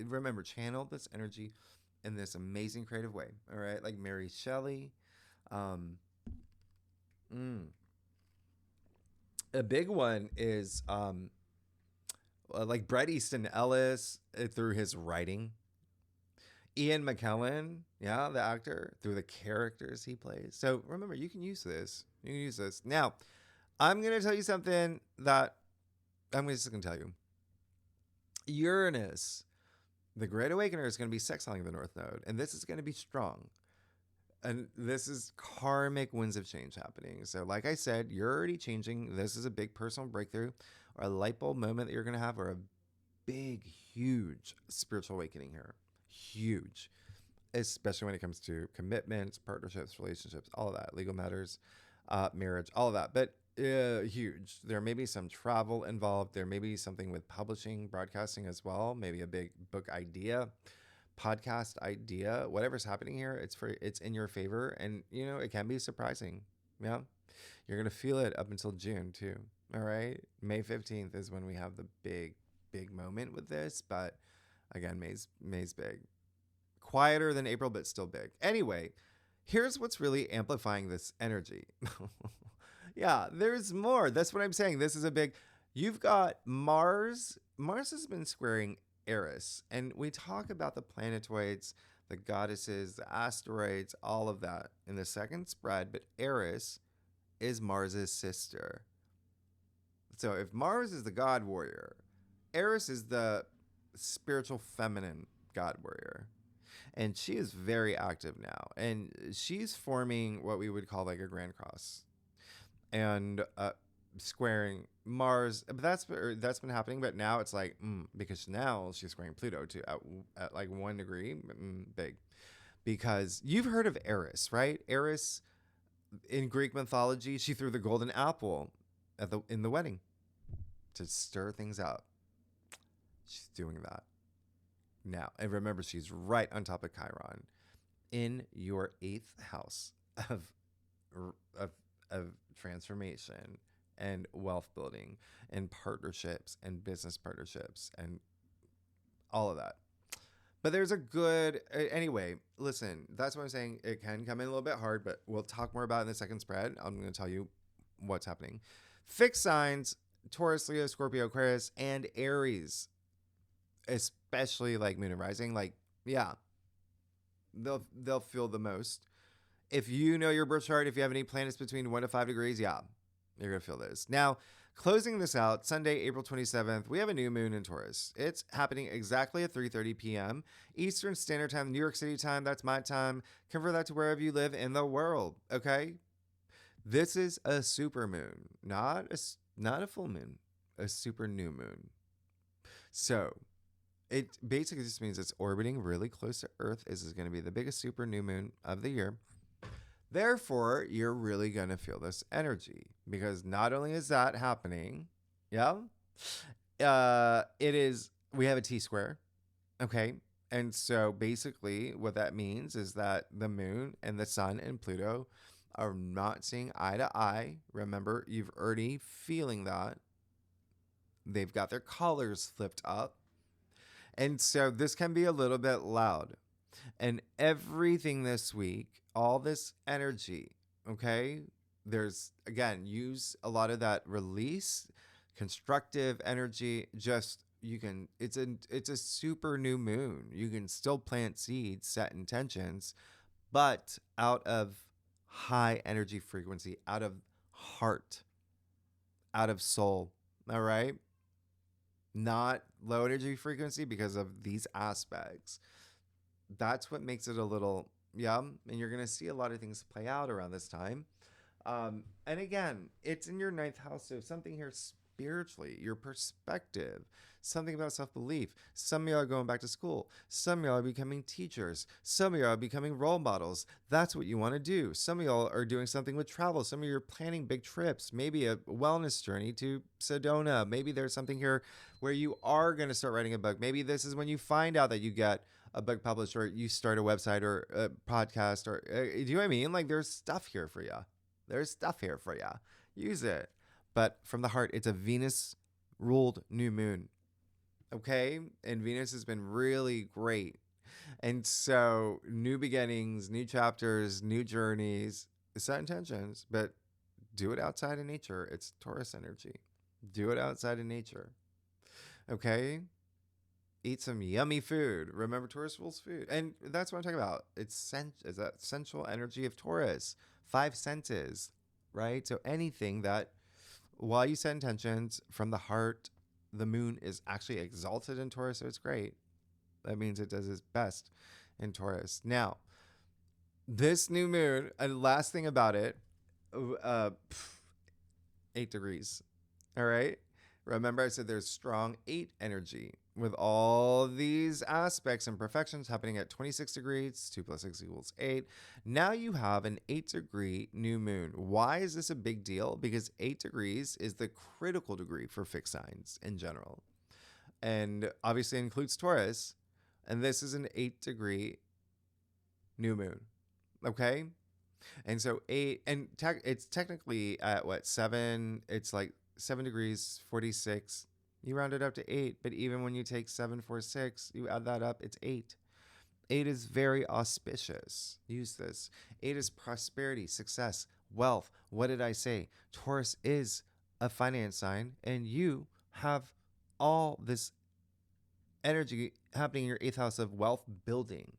A: remember, channel this energy in this amazing creative way. All right. Like Mary Shelley. A big one is like Bret Easton Ellis through his writing. Ian McKellen, yeah, the actor, through the characters he plays. So remember, you can use this. You can use this. Now, I'm going to tell you something that I'm just going to tell you. Uranus, the Great Awakener, is going to be sextiling the North Node, and this is going to be strong. And this is karmic winds of change happening. So, like I said, you're already changing. This is a big personal breakthrough or a light bulb moment that you're going to have, or a big, huge spiritual awakening here. Huge. Especially when it comes to commitments, partnerships, relationships, all of that, legal matters, marriage, all of that. But huge. There may be some travel involved. There may be something with publishing, broadcasting as well. Maybe a big book idea, podcast idea. Whatever's happening here, it's in your favor, and it can be surprising. Yeah, you're gonna feel it up until June too. All right, May 15th is when we have the big moment with this, but again, May's big. Quieter than April, but still big. Anyway, here's what's really amplifying this energy. Yeah, there's more. That's what I'm saying. This is a big. You've got Mars. Mars has been squaring Eris, and we talk about the planetoids, the goddesses, the asteroids, all of that in the second spread. But Eris is Mars's sister. So if Mars is the god warrior, Eris is the spiritual feminine god warrior. And she is very active now. And she's forming what we would call like a grand cross. And squaring Mars. But that's been happening. But now it's like, because now she's squaring Pluto too at like 1 degree. Big. Because you've heard of Eris, right? Eris, in Greek mythology, she threw the golden apple in the wedding to stir things up. She's doing that now. And remember, she's right on top of Chiron in your 8th house of transformation and wealth building and partnerships and business partnerships and all of that. But there's a good, anyway, listen, that's what I'm saying. It can come in a little bit hard, but we'll talk more about it in the second spread. I'm going to tell you what's happening. Fixed signs, Taurus, Leo, Scorpio, Aquarius, and Aries, especially like moon and rising, like, yeah, they'll feel the most. If you know your birth chart, if you have any planets between 1 to 5 degrees, yeah, you're going to feel this. Now, closing this out, Sunday, April 27th, we have a new moon in Taurus. It's happening exactly at 3:30 p.m. Eastern Standard Time, New York City time. That's my time. Convert that to wherever you live in the world, okay? This is a super moon, not a full moon, a super new moon. So it basically just means it's orbiting really close to Earth. This is going to be the biggest super new moon of the year. Therefore, you're really going to feel this energy because not only is that happening, yeah, we have a T-square, okay? And so basically what that means is that the moon and the sun and Pluto are not seeing eye to eye. Remember, you've already feeling that. They've got their collars flipped up. And so this can be a little bit loud. And everything this week, all this energy, okay? There's, again, use a lot of that release, constructive energy. Just, it's a super new moon. You can still plant seeds, set intentions, but out of high energy frequency, out of heart, out of soul, all right? Not low energy frequency because of these aspects. That's what makes it a little, yeah. And you're going to see a lot of things play out around this time. And again, it's in your 9th house. So something here spiritually, your perspective, something about self-belief. Some of y'all are going back to school. Some of y'all are becoming teachers. Some of y'all are becoming role models. That's what you want to do. Some of y'all are doing something with travel. Some of you are planning big trips, maybe a wellness journey to Sedona. Maybe there's something here where you are going to start writing a book. Maybe this is when you find out that you get a book published or you start a website or a podcast or do you know what I mean? Like there's stuff here for you. There's stuff here for you. Use it. But from the heart, it's a Venus ruled new moon. Okay. And Venus has been really great. And so new beginnings, new chapters, new journeys, set intentions, but do it outside of nature. It's Taurus energy. Do it outside of nature. Okay. Eat some yummy food. Remember, Taurus rules food. And that's what I'm talking about. It's that sensual energy of Taurus. 5 senses, right? So anything that, while you set intentions from the heart, the moon is actually exalted in Taurus, so it's great. That means it does its best in Taurus. Now, This new moon, and last thing about it, uh, 8 degrees. All right. Remember, I said there's strong 8 energy with all these aspects and perfections happening at 26 degrees. 2 plus 6 equals 8. Now you have an 8-degree new moon. Why is this a big deal? Because 8 degrees is the critical degree for fixed signs in general. And obviously includes Taurus. And this is an 8-degree new moon. Okay. And so it's technically at what, 7? It's like 7 degrees, 46. You round it up to 8, but even when you take 746, you add that up, it's 8. 8 is very auspicious. Use this. 8 is prosperity, success, wealth. What did I say? Taurus is a finance sign, and you have all this energy happening in your 8th house of wealth building.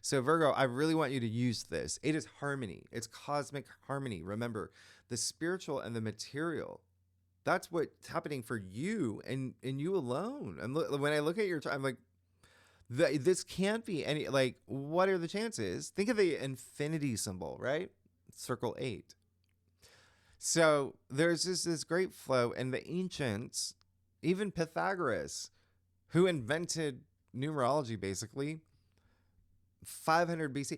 A: So Virgo, I really want you to use this. It is harmony. It's cosmic harmony. Remember, the spiritual and the material. That's what's happening for you and you alone. And when I look at your chart, I'm like, this can't be any, like, what are the chances? Think of the infinity symbol, right? Circle 8. So there's just this great flow, and the ancients, even Pythagoras, who invented numerology basically, 500 BC,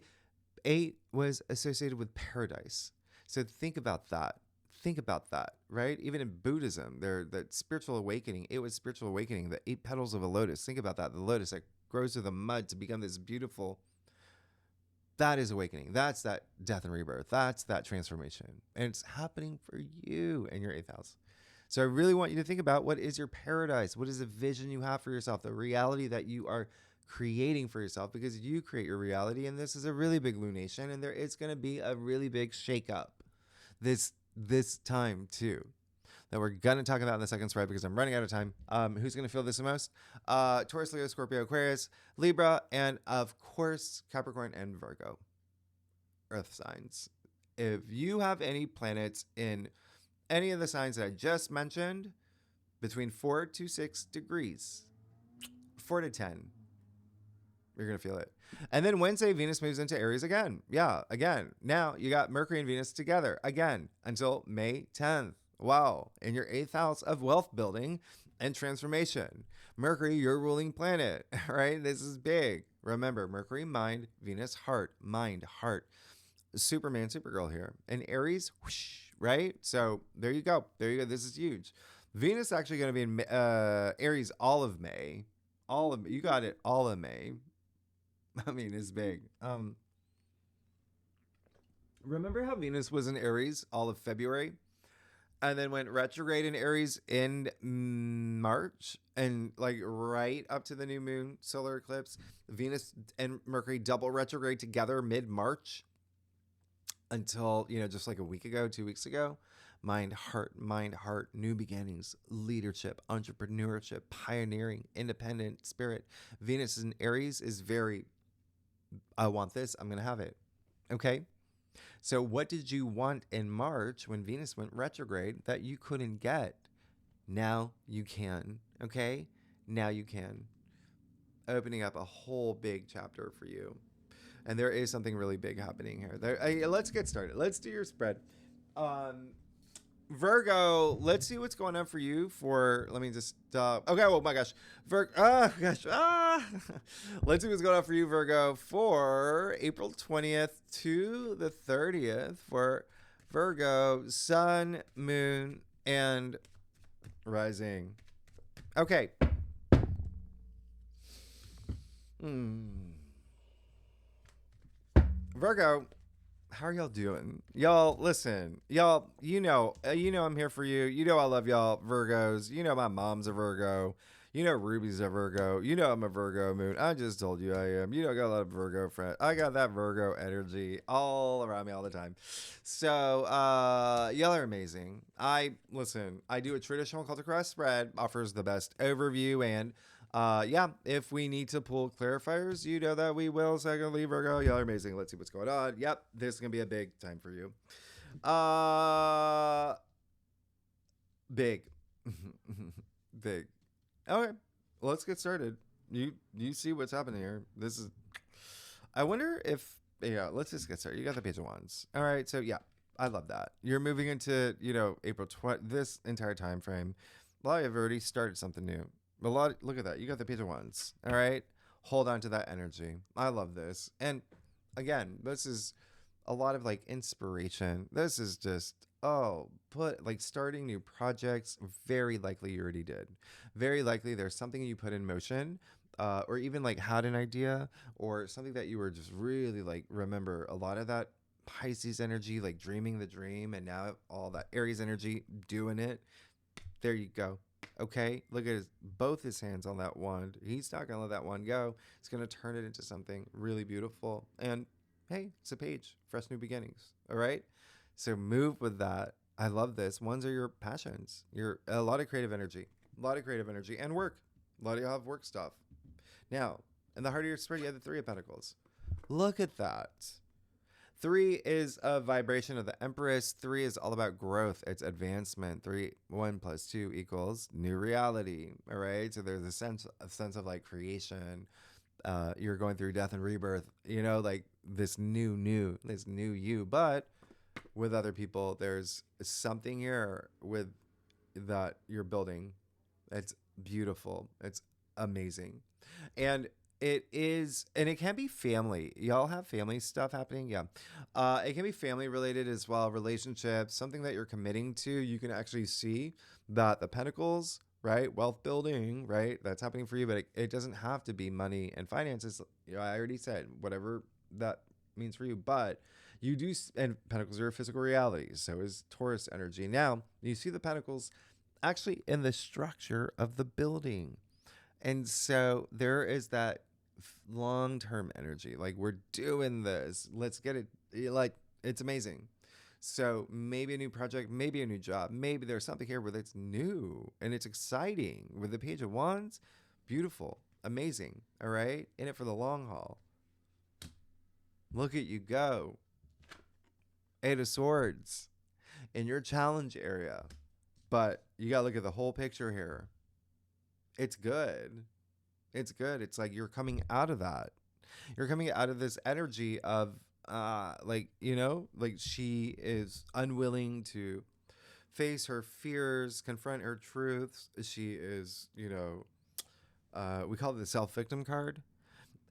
A: 8 was associated with paradise. So think about that. Think about that, right? Even in Buddhism, that spiritual awakening, it was spiritual awakening, the 8 petals of a lotus. Think about that. The lotus that grows through the mud to become this beautiful, that is awakening. That's that death and rebirth. That's that transformation. And it's happening for you in your 8th house. So I really want you to think about, what is your paradise? What is the vision you have for yourself? The reality that you are creating for yourself, because you create your reality. And this is a really big lunation, and there is going to be a really big shakeup this time too, that we're going to talk about in the second spread, because I'm running out of time. Who's going to feel this the most? Taurus, Leo, Scorpio, Aquarius, Libra, and of course Capricorn and Virgo, earth signs. If you have any planets in any of the signs that I just mentioned, between 4 to 6 degrees, 4 to 10, you're going to feel it. And then Wednesday, Venus moves into Aries again. Yeah, again. Now you got Mercury and Venus together again until May 10th. Wow. In your 8th house of wealth building and transformation. Mercury, your ruling planet, right? This is big. Remember, Mercury, mind, Venus, heart, mind, heart. Superman, Supergirl here. And Aries, whoosh, right? So there you go. There you go. This is huge. Venus actually going to be in Aries all of May. You got it. All of May. I mean, it's big. Remember how Venus was in Aries all of February, and then went retrograde in Aries in March, and like right up to the new moon solar eclipse, Venus and Mercury double retrograde together mid-March until, just like a week ago, 2 weeks ago. Mind, heart, new beginnings, leadership, entrepreneurship, pioneering, independent spirit. Venus in Aries is very, I want this, I'm going to have it. Okay. So what did you want in March when Venus went retrograde that you couldn't get? Now you can. Okay. Now you can. Opening up a whole big chapter for you. And there is something really big happening here. Let's get started. Let's do your spread. Virgo, let's see what's going on for you let me just, okay, oh my gosh. Let's see what's going on for you, Virgo, for April 20th to the 30th for Virgo, sun, moon, and rising. Okay. Virgo, how are y'all doing? Y'all, listen. Y'all, I'm here for you. I love y'all, Virgos. My mom's a Virgo. Ruby's a Virgo. I'm a Virgo moon. I just told you I am. I got a lot of Virgo friends. I got that Virgo energy all around me all the time. So, y'all are amazing. I do a traditional culture cross spread, offers the best overview, and if we need to pull clarifiers, that we will. Secondly, Virgo, y'all are amazing. Let's see what's going on. Yep, this is going to be a big time for you. Big. Big. Okay, let's get started. You see what's happening here. I wonder if Yeah, let's just get started. You got the Page of Wands. All right, so yeah, I love that. You're moving into, April 20, this entire time frame. A lot of you have already started something new. Look at that. You got the Page of Wands. All right, hold on to that energy. I love this. And again, this is a lot of like inspiration. This is just, put like starting new projects. Very likely you already did. Very likely there's something you put in motion, or even like had an idea, or something that you were just really like, remember a lot of that Pisces energy, like dreaming the dream, and now all that Aries energy doing it. There you go. Okay, look at both his hands on that wand. He's not gonna let that one go. He's gonna turn it into something really beautiful. And hey, it's a page, fresh new beginnings. All right, so move with that. I love this. Ones are your passions. You're a lot of creative energy, and work. A lot of you have work stuff. Now, in the heart of your spread, you have the Three of Pentacles. Look at that. Three is a vibration of the Empress. Three is all about growth. It's advancement. 1 + 2 = new reality. All right. So there's a sense of like creation. You're going through death and rebirth. Like this new you. But with other people, there's something here with that you're building. It's beautiful. It's amazing. And it can be family. Y'all have family stuff happening. Yeah. It can be family related as well. Relationships, something that you're committing to. You can actually see that the pentacles, right? Wealth building, right? That's happening for you, but it doesn't have to be money and finances. I already said whatever that means for you, but you do, and pentacles are a physical reality. So is Taurus energy. Now you see the pentacles actually in the structure of the building. And so there is that long-term energy. Like, we're doing this. Let's get it. Like, it's amazing. So maybe a new project, maybe a new job. Maybe there's something here where it's new and it's exciting. With the Page of Wands, beautiful, amazing. All right. In it for the long haul. Look at you go. 8 of Swords in your challenge area. But you got to look at the whole picture here. It's good. It's good. It's like you're coming out of that. You're coming out of this energy of like she is unwilling to face her fears, confront her truths. She is, we call it the self-victim card.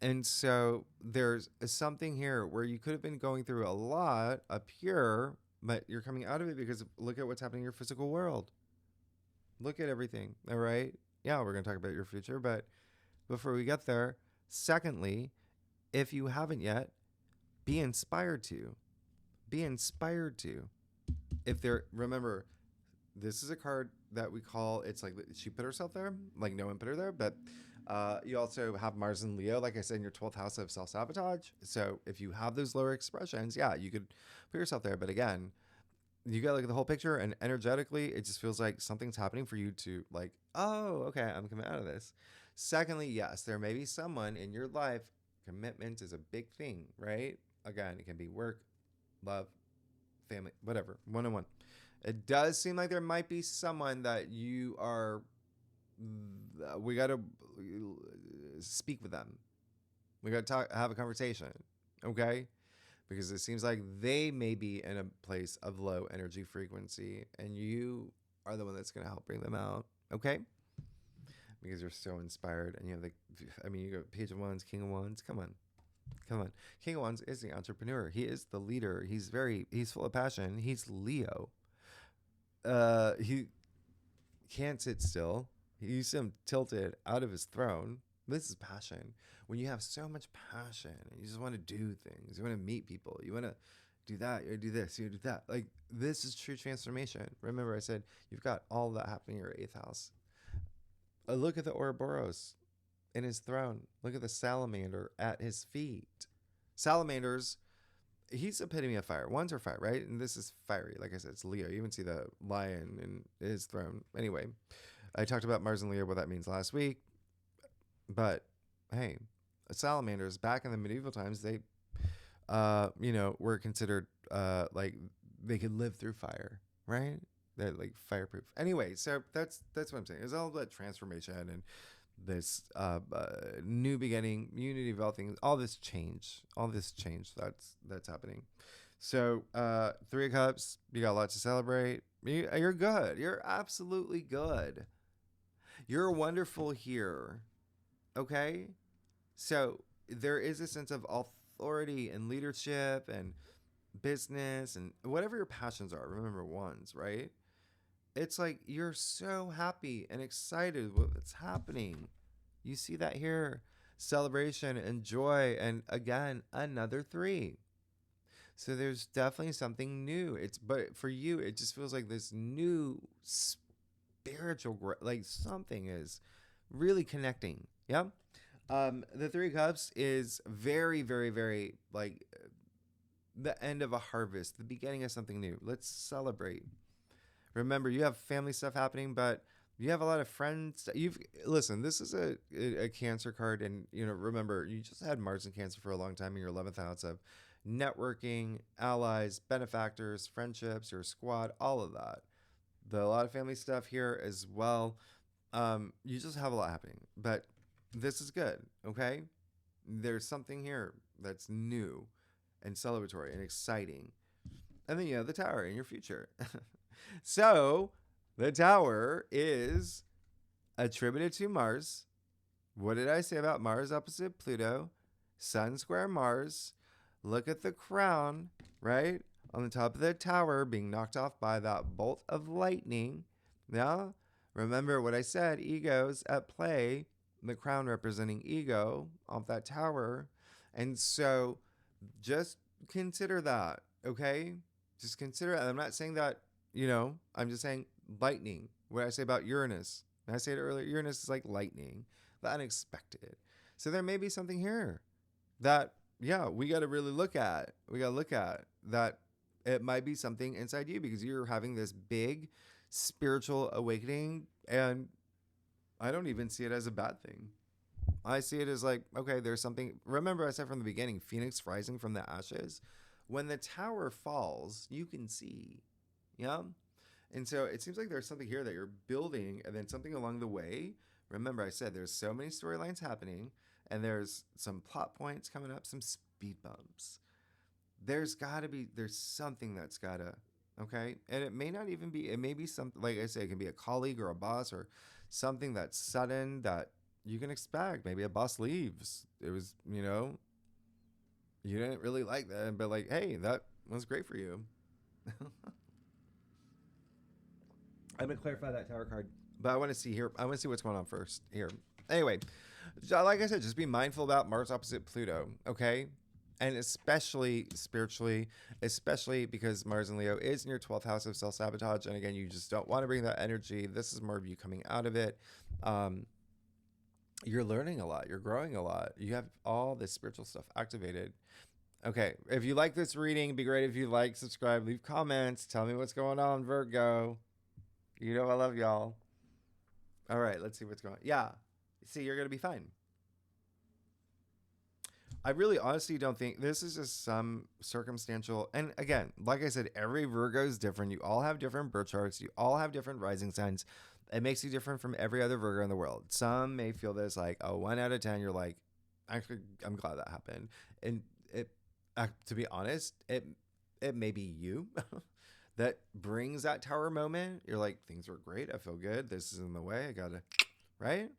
A: And so there's something here where you could have been going through a lot up here, but you're coming out of it because look at what's happening in your physical world. Look at everything. All right. Yeah, we're going to talk about your future, but before we get there, secondly, if you haven't yet, be inspired to. Be inspired to. Remember, this is a card that we call, it's like she put herself there, like no one put her there, but you also have Mars and Leo, like I said, in your 12th house of self-sabotage. So if you have those lower expressions, yeah, you could put yourself there. But again, you got to look at the whole picture, and energetically, it just feels like something's happening for you to like, oh, okay, I'm coming out of this. Secondly, yes, there may be someone in your life. Commitment is a big thing, right? Again, it can be work, love, family, whatever, one-on-one. It does seem like there might be someone that we got to speak with them. We got to have a conversation, okay? Because it seems like they may be in a place of low energy frequency, and you are the one that's going to help bring them out, okay? Because you're so inspired, and you have you go Page of Wands, King of Wands. Come on. King of Wands is the entrepreneur. He is the leader. He's full of passion. He's Leo. He can't sit still. You see him tilted out of his throne. This is passion. When you have so much passion, and you just want to do things, you want to meet people, you want to do that, you do this, you do that. Like, this is true transformation. Remember, I said you've got all that happening in your 8th house. Look at the Ouroboros in his throne. Look at the salamander at his feet. Salamanders, he's epitome of fire. Ones are fire, right? And this is fiery. Like I said, it's Leo. You even see the lion in his throne. Anyway, I talked about Mars and Leo, what that means last week. But hey, salamanders back in the medieval times, they were considered like they could live through fire, right? They're like fireproof. Anyway, so that's what I'm saying. It's all about transformation and this new beginning, unity of all things, all this change that's happening. So, Three of Cups, you got a lot to celebrate. You're good. You're absolutely good. You're wonderful here. Okay? So, there is a sense of authority and leadership and business and whatever your passions are. Remember, ones, right? It's like you're so happy and excited with what's happening. You see that here. Celebration and joy. And again, another three. So there's definitely something new. But for you, it just feels like this new spiritual like something is really connecting. Yeah. The Three of Cups is very, very, very like the end of a harvest, the beginning of something new. Let's celebrate. Remember, you have family stuff happening, but you have a lot of friends. You've listen. This is a Cancer card, and remember, you just had Mars in Cancer for a long time in your 11th house of networking, allies, benefactors, friendships, your squad, all of that. A lot of family stuff here as well. You just have a lot happening, but this is good. Okay, there's something here that's new and celebratory and exciting, and then you have the Tower in your future. So, the Tower is attributed to Mars. What did I say about Mars opposite Pluto? Sun square Mars. Look at the crown, right? On the top of the tower being knocked off by that bolt of lightning. Yeah? Remember what I said, egos at play. The crown representing ego off that tower. And so just consider that, okay? Just consider it. I'm not saying that, I'm just saying lightning. What I say about Uranus. And I said it earlier, Uranus is like lightning, the unexpected. So there may be something here that, yeah, we got to really look at. We got to look at that it might be something inside you because you're having this big spiritual awakening. And I don't even see it as a bad thing. I see it as like, okay, there's something. Remember, I said from the beginning, Phoenix rising from the ashes. When the tower falls, you can see. Yeah. And so it seems like there's something here that you're building, and then something along the way. Remember, I said there's so many storylines happening, and there's some plot points coming up, some speed bumps. There's something that's gotta, okay? And it may not even be, it may be something, like I say, it can be a colleague or a boss or something that's sudden that you can expect. Maybe a boss leaves. It was, you didn't really like that, but like, hey, that was great for you. I'm gonna clarify that Tower card, but I want to see here. I want to see what's going on first here. Anyway, like I said, just be mindful about Mars opposite Pluto, okay? And especially spiritually, especially because Mars in Leo is in your 12th house of self-sabotage. And again, you just don't want to bring that energy. This is more of you coming out of it. You're learning a lot. You're growing a lot. You have all this spiritual stuff activated. Okay, if you like this reading, it'd be great if you like, subscribe, leave comments. Tell me what's going on, Virgo. You know I love y'all. All right, let's see what's going on. Yeah, see, you're going to be fine. I really honestly don't think this is just some circumstantial. And again, like I said, every Virgo is different. You all have different birth charts. You all have different rising signs. It makes you different from every other Virgo in the world. Some may feel this like, oh, 1 out of 10, you're like, actually, I'm glad that happened. And to be honest, it may be you that brings that tower moment. You're like, things were great. I feel good. This is in the way. I got to, right?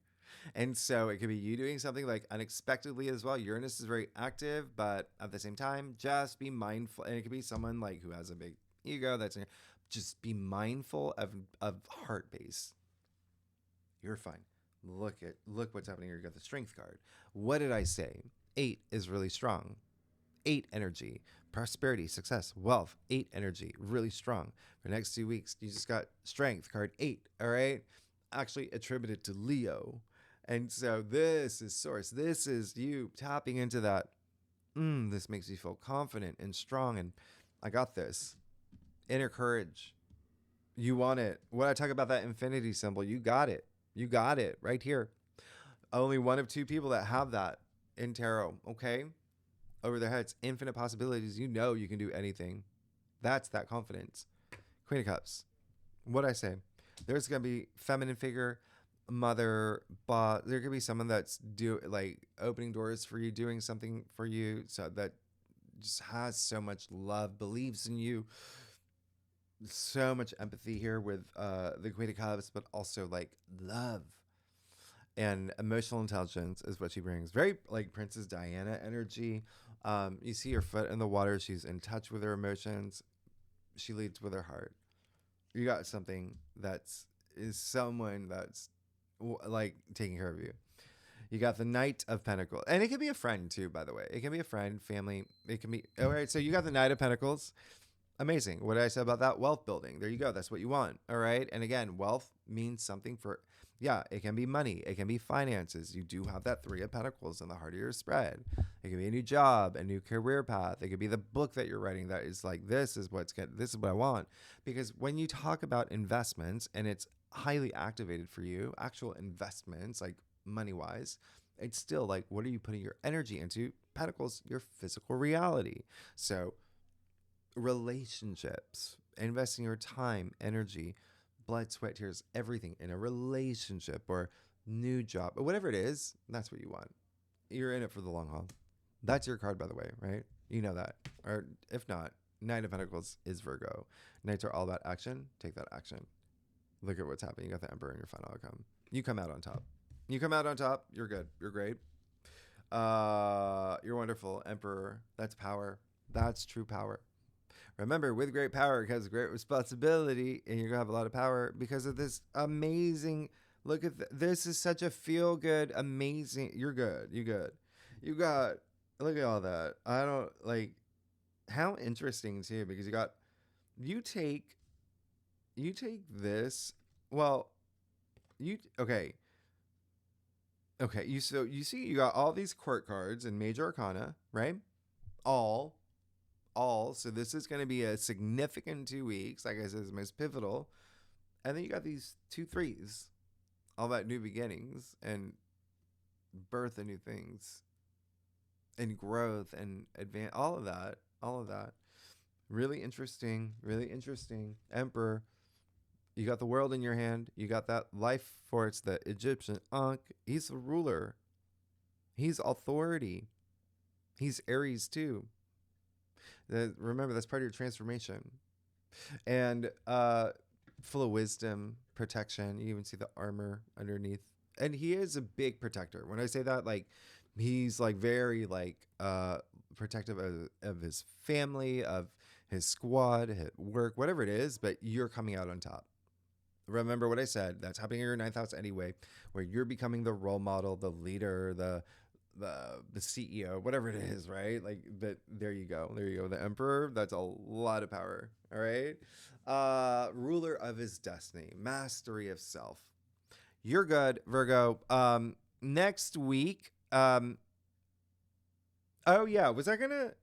A: And so it could be you doing something like unexpectedly as well. Uranus is very active, but at the same time, just be mindful. And it could be someone like who has a big ego. Just be mindful of heart base. You're fine. Look what's happening here. You got the Strength card. What did I say? 8 is really strong. 8 energy, prosperity, success, wealth. 8 energy, really strong. For the next 2 weeks, you just got Strength card 8. All right, actually attributed to Leo. And so this is source. This is you tapping into that. This makes me feel confident and strong. And I got this. Inner courage. You want it. When I talk about that infinity symbol, you got it. You got it right here. Only one of 2 people that have that in tarot, okay? Over their heads. Infinite possibilities. You know you can do anything. That's that confidence. Queen of Cups. What'd I say? There's going to be feminine figure. mother, boss. There could be someone that's opening doors for you, doing something for you, so that just has so much love, believes in you, so much empathy here with the Queen of Cups, but also like love and emotional intelligence is what she brings. Very like Princess Diana energy. You see her foot in the water. She's in touch with her emotions. She leads with her heart. You got something that's is someone that's like taking care of you. You got the Knight of Pentacles, and it can be a friend too. By the way, it can be a friend, family. It can be all right. So you got the Knight of Pentacles. Amazing. What did I say about that? Wealth building. There you go. That's what you want. All right. And again, wealth means something for, yeah, it can be money. It can be finances. You do have that Three of Pentacles in the heart of your spread. It can be a new job, a new career path. It could be the book that you're writing that is like, this is what I want. Because when you talk about investments and it's highly activated for you, actual investments, like money wise, it's still like, what are you putting your energy into? Pentacles, your physical reality. So, relationships, investing your time, energy, blood, sweat, tears, everything in a relationship or new job or whatever it is, that's what you want. You're in it for the long haul. That's your card, by the way, right? You know that. Or if not, Knight of Pentacles is Virgo. Knights are all about action. Take that action. Look at what's happening. You got the Emperor in your final outcome. You come out on top. You come out on top. You're good. You're great. You're wonderful. Emperor. That's power. That's true power. Remember, with great power comes great responsibility, and you're gonna have a lot of power because of this amazing. Look at this is such a feel good, amazing. You're good. You good. You got. Look at all that. I don't like. How interesting too, because you take this. Well, you okay. Okay, you see you got all these court cards and major arcana, right? All so this is going to be a significant 2 weeks. Like I said, it's most pivotal. And then you got these 2 3s, all about new beginnings and birth of new things and growth and advance, all of that. Really interesting, really interesting. Emperor, you got the world in your hand. You got that life force, the Egyptian Ankh. He's the ruler. He's authority. He's Aries too. Remember, that's part of your transformation. And full of wisdom, protection. You even see the armor underneath. And he is a big protector. When I say that, like, he's like very like protective of his family, of his squad, his work, whatever it is, but you're coming out on top. Remember what I said. That's happening in your ninth house anyway, where you're becoming the role model, the leader, the CEO, whatever it is, right? Like that. There you go. There you go. The emperor. That's a lot of power. All right. Ruler of his destiny, mastery of self. You're good, Virgo. Next week. Oh yeah. Was I gonna?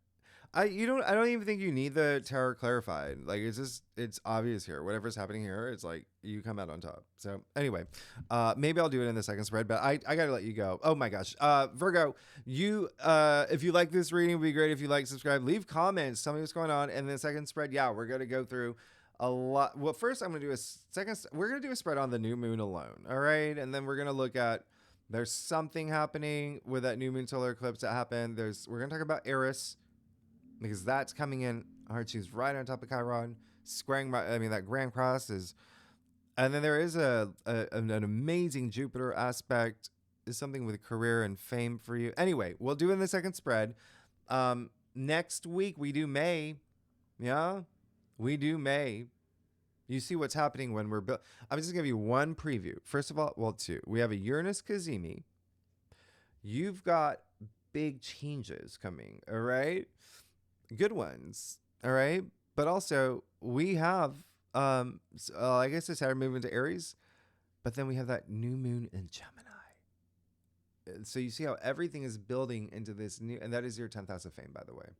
A: I don't even think you need the tarot clarified. Like it's obvious here. Whatever's happening here, it's like you come out on top. So anyway, maybe I'll do it in the second spread, but I gotta let you go. Oh my gosh. Virgo, you if you like this reading, it would be great if you like, subscribe, leave comments, tell me what's going on. And the second spread, yeah, we're gonna go through a lot. Well, first I'm gonna do we're gonna do a spread on the new moon alone. All right. And then we're gonna look at there's something happening with that new moon solar eclipse that happened. We're gonna talk about Eris, because that's coming in. She's right on top of Chiron, squaring. That Grand Cross is, and then there is an amazing Jupiter aspect. Is something with career and fame for you. Anyway, we'll do in the second spread. Next week we do May. Yeah, we do May. You see what's happening when we're built. I'm just gonna give you one preview. First of all, well, two. We have a Uranus Kazemi. You've got big changes coming. All right. Good ones, all right, but also we have I guess the Saturn moving to Aries, but then we have that new moon in Gemini. So you see how everything is building into this new, and that is your 10th house of fame, by the way,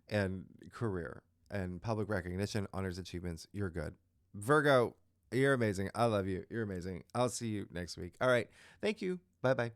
A: and career and public recognition, honors, achievements. You're good, Virgo. You're amazing. I love you. You're amazing. I'll see you next week. All right, thank you. Bye bye.